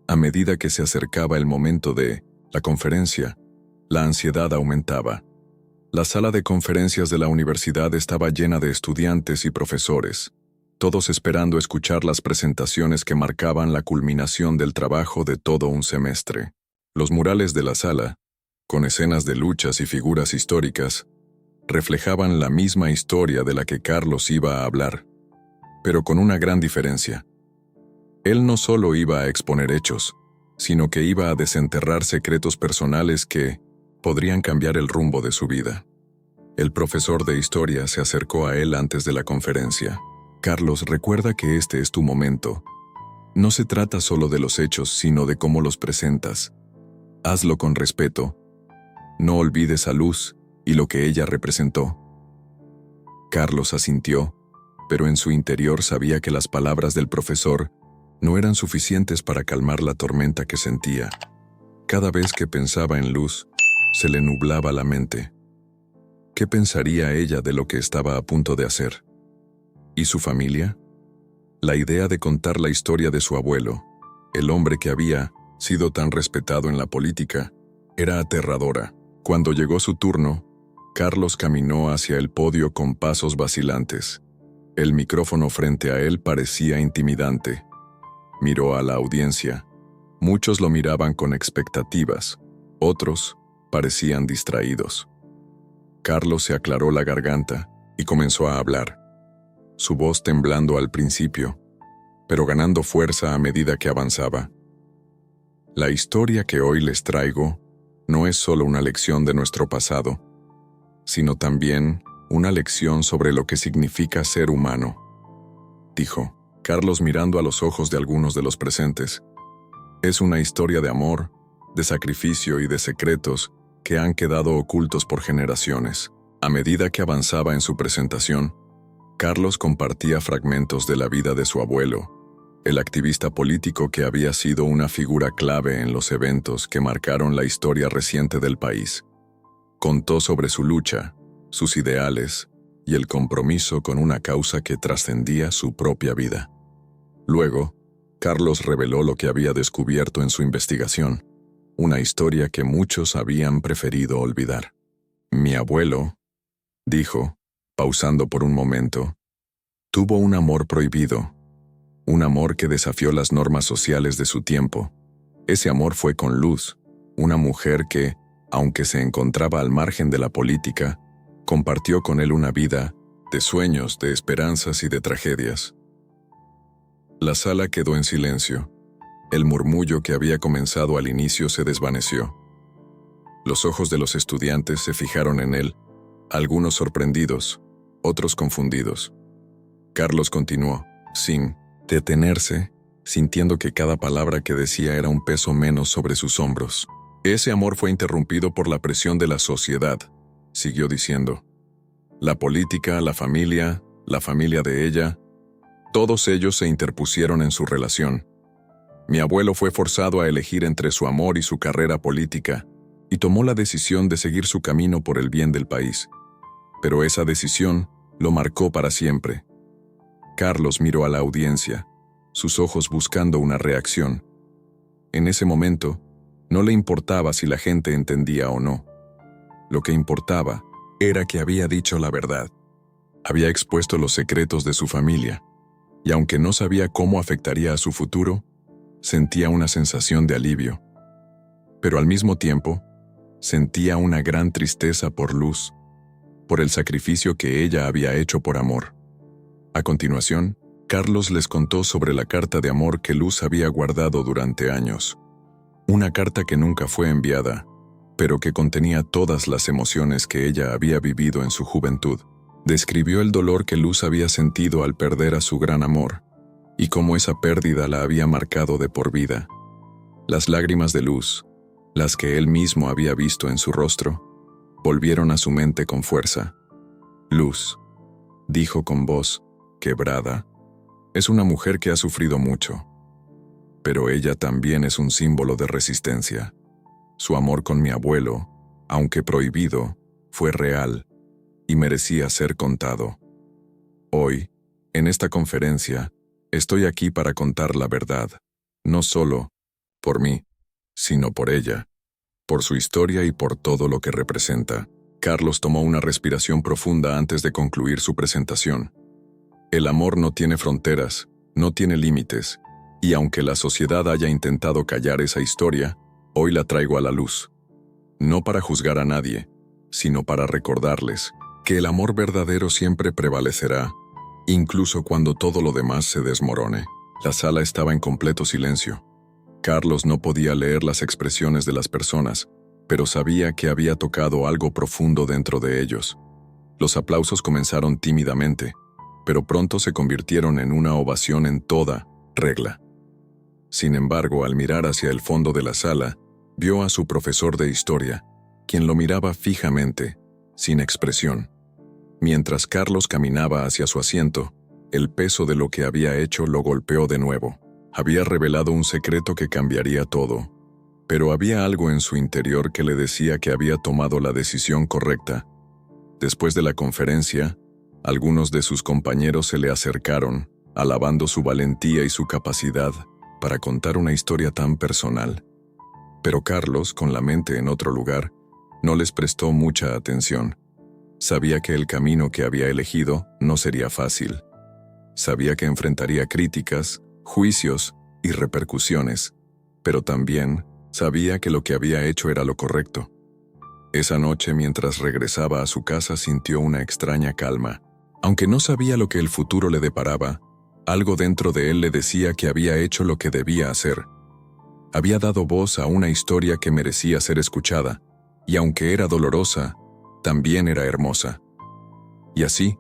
[SPEAKER 1] a medida que se acercaba el momento de la conferencia, la ansiedad aumentaba. La sala de conferencias de la universidad estaba llena de estudiantes y profesores, todos esperando escuchar las presentaciones que marcaban la culminación del trabajo de todo un semestre. Los murales de la sala, con escenas de luchas y figuras históricas, reflejaban la misma historia de la que Carlos iba a hablar, pero con una gran diferencia. Él no solo iba a exponer hechos, sino que iba a desenterrar secretos personales que podrían cambiar el rumbo de su vida. El profesor de historia se acercó a él antes de la conferencia. Carlos, recuerda que este es tu momento. No se trata solo de los hechos, sino de cómo los presentas. Hazlo con respeto. No olvides a Luz y lo que ella representó. Carlos asintió, pero en su interior sabía que las palabras del profesor no eran suficientes para calmar la tormenta que sentía. Cada vez que pensaba en Luz, se le nublaba la mente. ¿Qué pensaría ella de lo que estaba a punto de hacer? ¿Y su familia? La idea de contar la historia de su abuelo, el hombre que había sido tan respetado en la política, era aterradora. Cuando llegó su turno, Carlos caminó hacia el podio con pasos vacilantes. El micrófono frente a él parecía intimidante. Miró a la audiencia. Muchos lo miraban con expectativas, otros parecían distraídos. Carlos se aclaró la garganta y comenzó a hablar, su voz temblando al principio, pero ganando fuerza a medida que avanzaba. La historia que hoy les traigo no es solo una lección de nuestro pasado, sino también una lección sobre lo que significa ser humano, dijo Carlos mirando a los ojos de algunos de los presentes. Es una historia de amor, de sacrificio y de secretos que han quedado ocultos por generaciones. A medida que avanzaba en su presentación, Carlos compartía fragmentos de la vida de su abuelo, el activista político que había sido una figura clave en los eventos que marcaron la historia reciente del país. Contó sobre su lucha, sus ideales y el compromiso con una causa que trascendía su propia vida. Luego, Carlos reveló lo que había descubierto en su investigación, una historia que muchos habían preferido olvidar. Mi abuelo, dijo, pausando por un momento, tuvo un amor prohibido, un amor que desafió las normas sociales de su tiempo. Ese amor fue con Luz, una mujer que, aunque se encontraba al margen de la política, compartió con él una vida de sueños, de esperanzas y de tragedias. La sala quedó en silencio. El murmullo que había comenzado al inicio se desvaneció. Los ojos de los estudiantes se fijaron en él, algunos sorprendidos, otros confundidos. Carlos continuó, sin detenerse, sintiendo que cada palabra que decía era un peso menos sobre sus hombros. Ese amor fue interrumpido por la presión de la sociedad, siguió diciendo. La política, la familia de ella, todos ellos se interpusieron en su relación. Mi abuelo fue forzado a elegir entre su amor y su carrera política, y tomó la decisión de seguir su camino por el bien del país. Pero esa decisión lo marcó para siempre. Carlos miró a la audiencia, sus ojos buscando una reacción. En ese momento, no le importaba si la gente entendía o no. Lo que importaba era que había dicho la verdad. Había expuesto los secretos de su familia, y aunque no sabía cómo afectaría a su futuro, sentía una sensación de alivio. Pero al mismo tiempo, sentía una gran tristeza por Luz, por el sacrificio que ella había hecho por amor. A continuación, Carlos les contó sobre la carta de amor que Luz había guardado durante años. Una carta que nunca fue enviada, pero que contenía todas las emociones que ella había vivido en su juventud. Describió el dolor que Luz había sentido al perder a su gran amor, y cómo esa pérdida la había marcado de por vida. Las lágrimas de Luz, las que él mismo había visto en su rostro, volvieron a su mente con fuerza. Luz, dijo con voz quebrada, es una mujer que ha sufrido mucho, pero ella también es un símbolo de resistencia. Su amor con mi abuelo, aunque prohibido, fue real y merecía ser contado. Hoy, en esta conferencia, estoy aquí para contar la verdad, no solo por mí, sino por ella, por su historia y por todo lo que representa. Carlos tomó una respiración profunda antes de concluir su presentación. El amor no tiene fronteras, no tiene límites, y aunque la sociedad haya intentado callar esa historia, hoy la traigo a la luz. No para juzgar a nadie, sino para recordarles que el amor verdadero siempre prevalecerá, incluso cuando todo lo demás se desmorone. La sala estaba en completo silencio. Carlos no podía leer las expresiones de las personas, pero sabía que había tocado algo profundo dentro de ellos. Los aplausos comenzaron tímidamente, pero pronto se convirtieron en una ovación en toda regla. Sin embargo, al mirar hacia el fondo de la sala, vio a su profesor de historia, quien lo miraba fijamente, sin expresión. Mientras Carlos caminaba hacia su asiento, el peso de lo que había hecho lo golpeó de nuevo. Había revelado un secreto que cambiaría todo, pero había algo en su interior que le decía que había tomado la decisión correcta. Después de la conferencia, algunos de sus compañeros se le acercaron, alabando su valentía y su capacidad para contar una historia tan personal. Pero Carlos, con la mente en otro lugar, no les prestó mucha atención. Sabía que el camino que había elegido no sería fácil. Sabía que enfrentaría críticas, juicios y repercusiones, pero también sabía que lo que había hecho era lo correcto. Esa noche, mientras regresaba a su casa, sintió una extraña calma. Aunque no sabía lo que el futuro le deparaba, algo dentro de él le decía que había hecho lo que debía hacer. Había dado voz a una historia que merecía ser escuchada, y aunque era dolorosa, también era hermosa. Y así,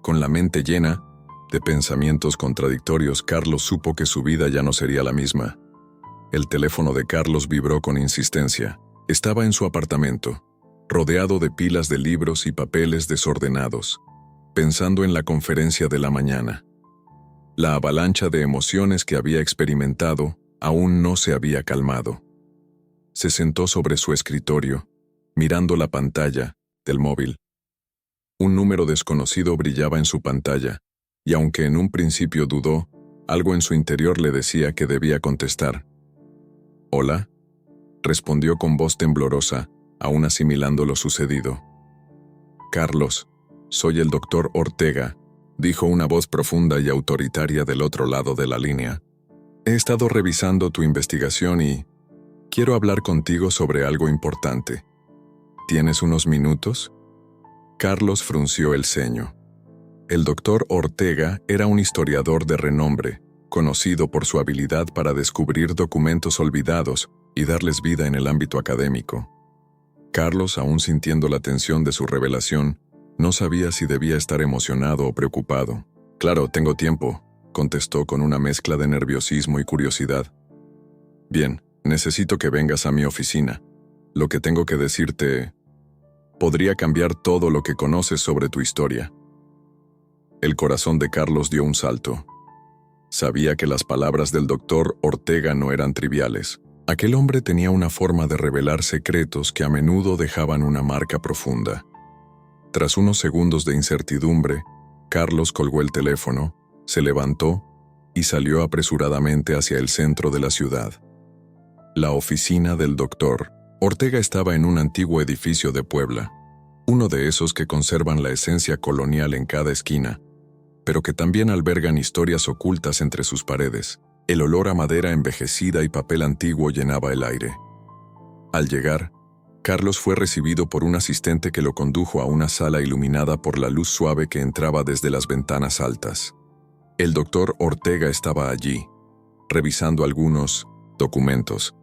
[SPEAKER 1] con la mente llena de pensamientos contradictorios, Carlos supo que su vida ya no sería la misma. El teléfono de Carlos vibró con insistencia. Estaba en su apartamento, rodeado de pilas de libros y papeles desordenados, pensando en la conferencia de la mañana. La avalancha de emociones que había experimentado aún no se había calmado. Se sentó sobre su escritorio, mirando la pantalla del móvil. Un número desconocido brillaba en su pantalla, y aunque en un principio dudó, algo en su interior le decía que debía contestar. «¿Hola?», respondió con voz temblorosa, aún asimilando lo sucedido. «Carlos, soy el doctor Ortega», dijo una voz profunda y autoritaria del otro lado de la línea. «He estado revisando tu investigación y quiero hablar contigo sobre algo importante. ¿Tienes unos minutos?». Carlos frunció el ceño. El doctor Ortega era un historiador de renombre, conocido por su habilidad para descubrir documentos olvidados y darles vida en el ámbito académico. Carlos, aún sintiendo la tensión de su revelación, no sabía si debía estar emocionado o preocupado. «Claro, tengo tiempo», contestó con una mezcla de nerviosismo y curiosidad. «Bien, necesito que vengas a mi oficina. Lo que tengo que decirte podría cambiar todo lo que conoces sobre tu historia». El corazón de Carlos dio un salto. Sabía que las palabras del doctor Ortega no eran triviales. Aquel hombre tenía una forma de revelar secretos que a menudo dejaban una marca profunda. Tras unos segundos de incertidumbre, Carlos colgó el teléfono, se levantó y salió apresuradamente hacia el centro de la ciudad. La oficina del doctor Ortega estaba en un antiguo edificio de Puebla, uno de esos que conservan la esencia colonial en cada esquina, pero que también albergan historias ocultas entre sus paredes. El olor a madera envejecida y papel antiguo llenaba el aire. Al llegar, Carlos fue recibido por un asistente que lo condujo a una sala iluminada por la luz suave que entraba desde las ventanas altas. El doctor Ortega estaba allí, revisando algunos documentos.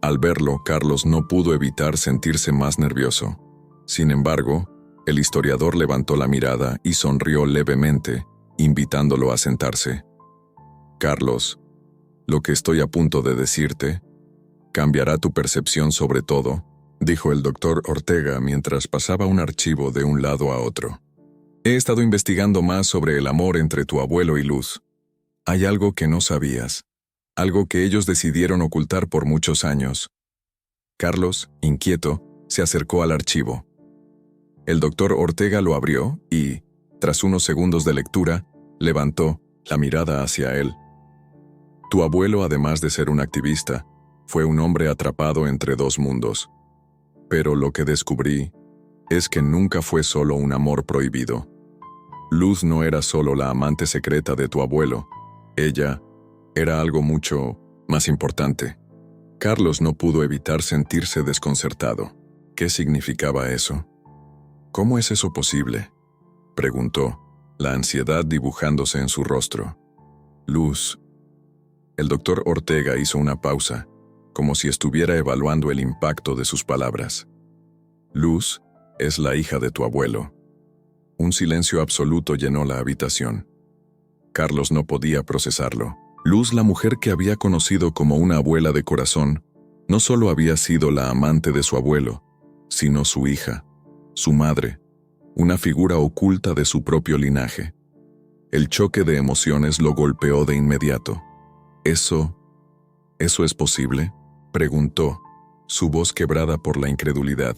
[SPEAKER 1] Al verlo, Carlos no pudo evitar sentirse más nervioso. Sin embargo, el historiador levantó la mirada y sonrió levemente, invitándolo a sentarse. «Carlos, lo que estoy a punto de decirte cambiará tu percepción sobre todo», dijo el doctor Ortega mientras pasaba un archivo de un lado a otro. «He estado investigando más sobre el amor entre tu abuelo y Luz. Hay algo que no sabías, algo que ellos decidieron ocultar por muchos años». Carlos, inquieto, se acercó al archivo. El doctor Ortega lo abrió y, tras unos segundos de lectura, levantó la mirada hacia él. «Tu abuelo, además de ser un activista, fue un hombre atrapado entre dos mundos. Pero lo que descubrí es que nunca fue solo un amor prohibido. Luz no era solo la amante secreta de tu abuelo. Ella era algo mucho más importante». Carlos no pudo evitar sentirse desconcertado. ¿Qué significaba eso? «¿Cómo es eso posible?», preguntó, la ansiedad dibujándose en su rostro. Luz. El doctor Ortega hizo una pausa, como si estuviera evaluando el impacto de sus palabras. Luz es la hija de tu abuelo. Un silencio absoluto llenó la habitación. Carlos no podía procesarlo. Luz, la mujer que había conocido como una abuela de corazón, no solo había sido la amante de su abuelo, sino su hija, su madre, una figura oculta de su propio linaje. El choque de emociones lo golpeó de inmediato. ¿Eso es posible?, preguntó, su voz quebrada por la incredulidad.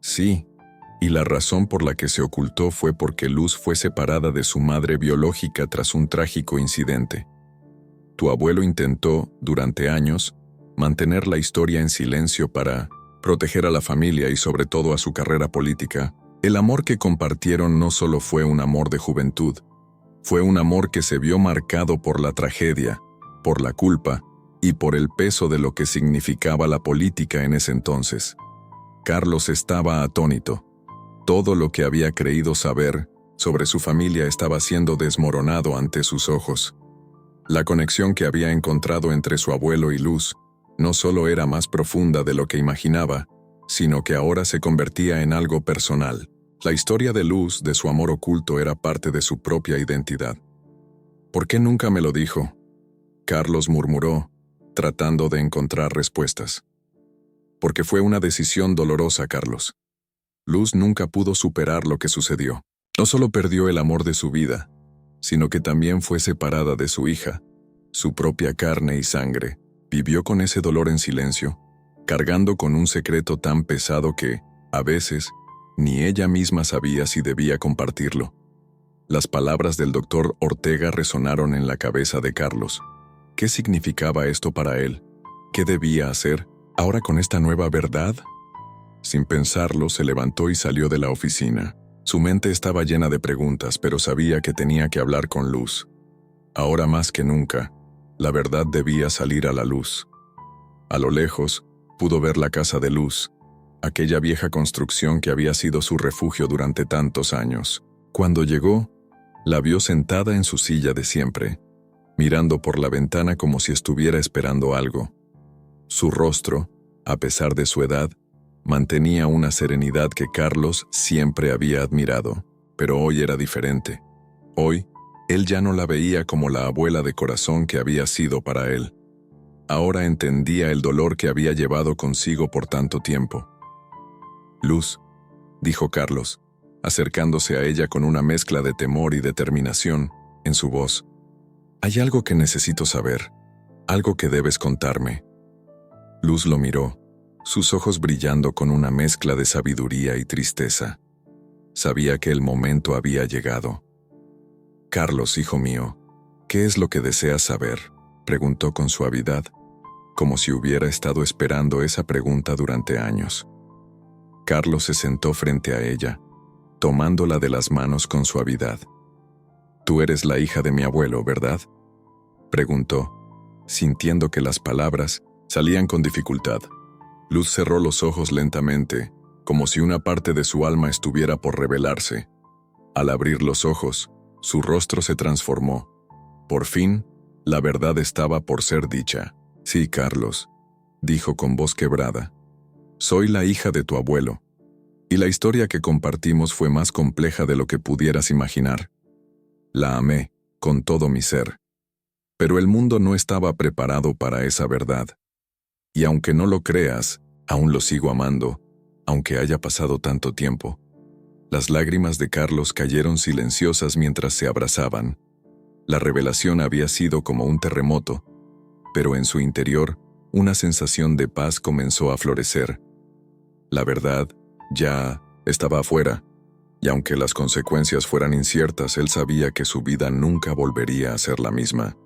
[SPEAKER 1] Sí, y la razón por la que se ocultó fue porque Luz fue separada de su madre biológica tras un trágico incidente. Tu abuelo intentó, durante años, mantener la historia en silencio para proteger a la familia y sobre todo a su carrera política. El amor que compartieron no solo fue un amor de juventud, fue un amor que se vio marcado por la tragedia, por la culpa y por el peso de lo que significaba la política en ese entonces. Carlos estaba atónito. Todo lo que había creído saber sobre su familia estaba siendo desmoronado ante sus ojos. La conexión que había encontrado entre su abuelo y Luz no solo era más profunda de lo que imaginaba, sino que ahora se convertía en algo personal. La historia de Luz, de su amor oculto, era parte de su propia identidad. ¿Por qué nunca me lo dijo?, Carlos murmuró, tratando de encontrar respuestas. Porque fue una decisión dolorosa, Carlos. Luz nunca pudo superar lo que sucedió. No solo perdió el amor de su vida, sino que también fue separada de su hija, su propia carne y sangre. Vivió con ese dolor en silencio, cargando con un secreto tan pesado que, a veces, ni ella misma sabía si debía compartirlo. Las palabras del doctor Ortega resonaron en la cabeza de Carlos. ¿Qué significaba esto para él? ¿Qué debía hacer ahora con esta nueva verdad? Sin pensarlo, se levantó y salió de la oficina. Su mente estaba llena de preguntas, pero sabía que tenía que hablar con Luz. Ahora más que nunca, la verdad debía salir a la luz. A lo lejos, pudo ver la casa de Luz, aquella vieja construcción que había sido su refugio durante tantos años. Cuando llegó, la vio sentada en su silla de siempre, mirando por la ventana como si estuviera esperando algo. Su rostro, a pesar de su edad, mantenía una serenidad que Carlos siempre había admirado, pero hoy era diferente. Hoy, él ya no la veía como la abuela de corazón que había sido para él. Ahora entendía el dolor que había llevado consigo por tanto tiempo. Luz, dijo Carlos, acercándose a ella con una mezcla de temor y determinación en su voz. Hay algo que necesito saber, algo que debes contarme. Luz lo miró, sus ojos brillando con una mezcla de sabiduría y tristeza. Sabía que el momento había llegado. Carlos, hijo mío, ¿qué es lo que deseas saber?, preguntó con suavidad, como si hubiera estado esperando esa pregunta durante años. Carlos se sentó frente a ella, tomándola de las manos con suavidad. «Tú eres la hija de mi abuelo, ¿verdad?», preguntó, sintiendo que las palabras salían con dificultad. Luz cerró los ojos lentamente, como si una parte de su alma estuviera por revelarse. Al abrir los ojos, su rostro se transformó. Por fin, la verdad estaba por ser dicha. «Sí, Carlos», dijo con voz quebrada. «Soy la hija de tu abuelo. Y la historia que compartimos fue más compleja de lo que pudieras imaginar. La amé, con todo mi ser. Pero el mundo no estaba preparado para esa verdad. Y aunque no lo creas, aún lo sigo amando, aunque haya pasado tanto tiempo». Las lágrimas de Carlos cayeron silenciosas mientras se abrazaban. La revelación había sido como un terremoto, pero en su interior, una sensación de paz comenzó a florecer. La verdad ya estaba afuera, y aunque las consecuencias fueran inciertas, él sabía que su vida nunca volvería a ser la misma.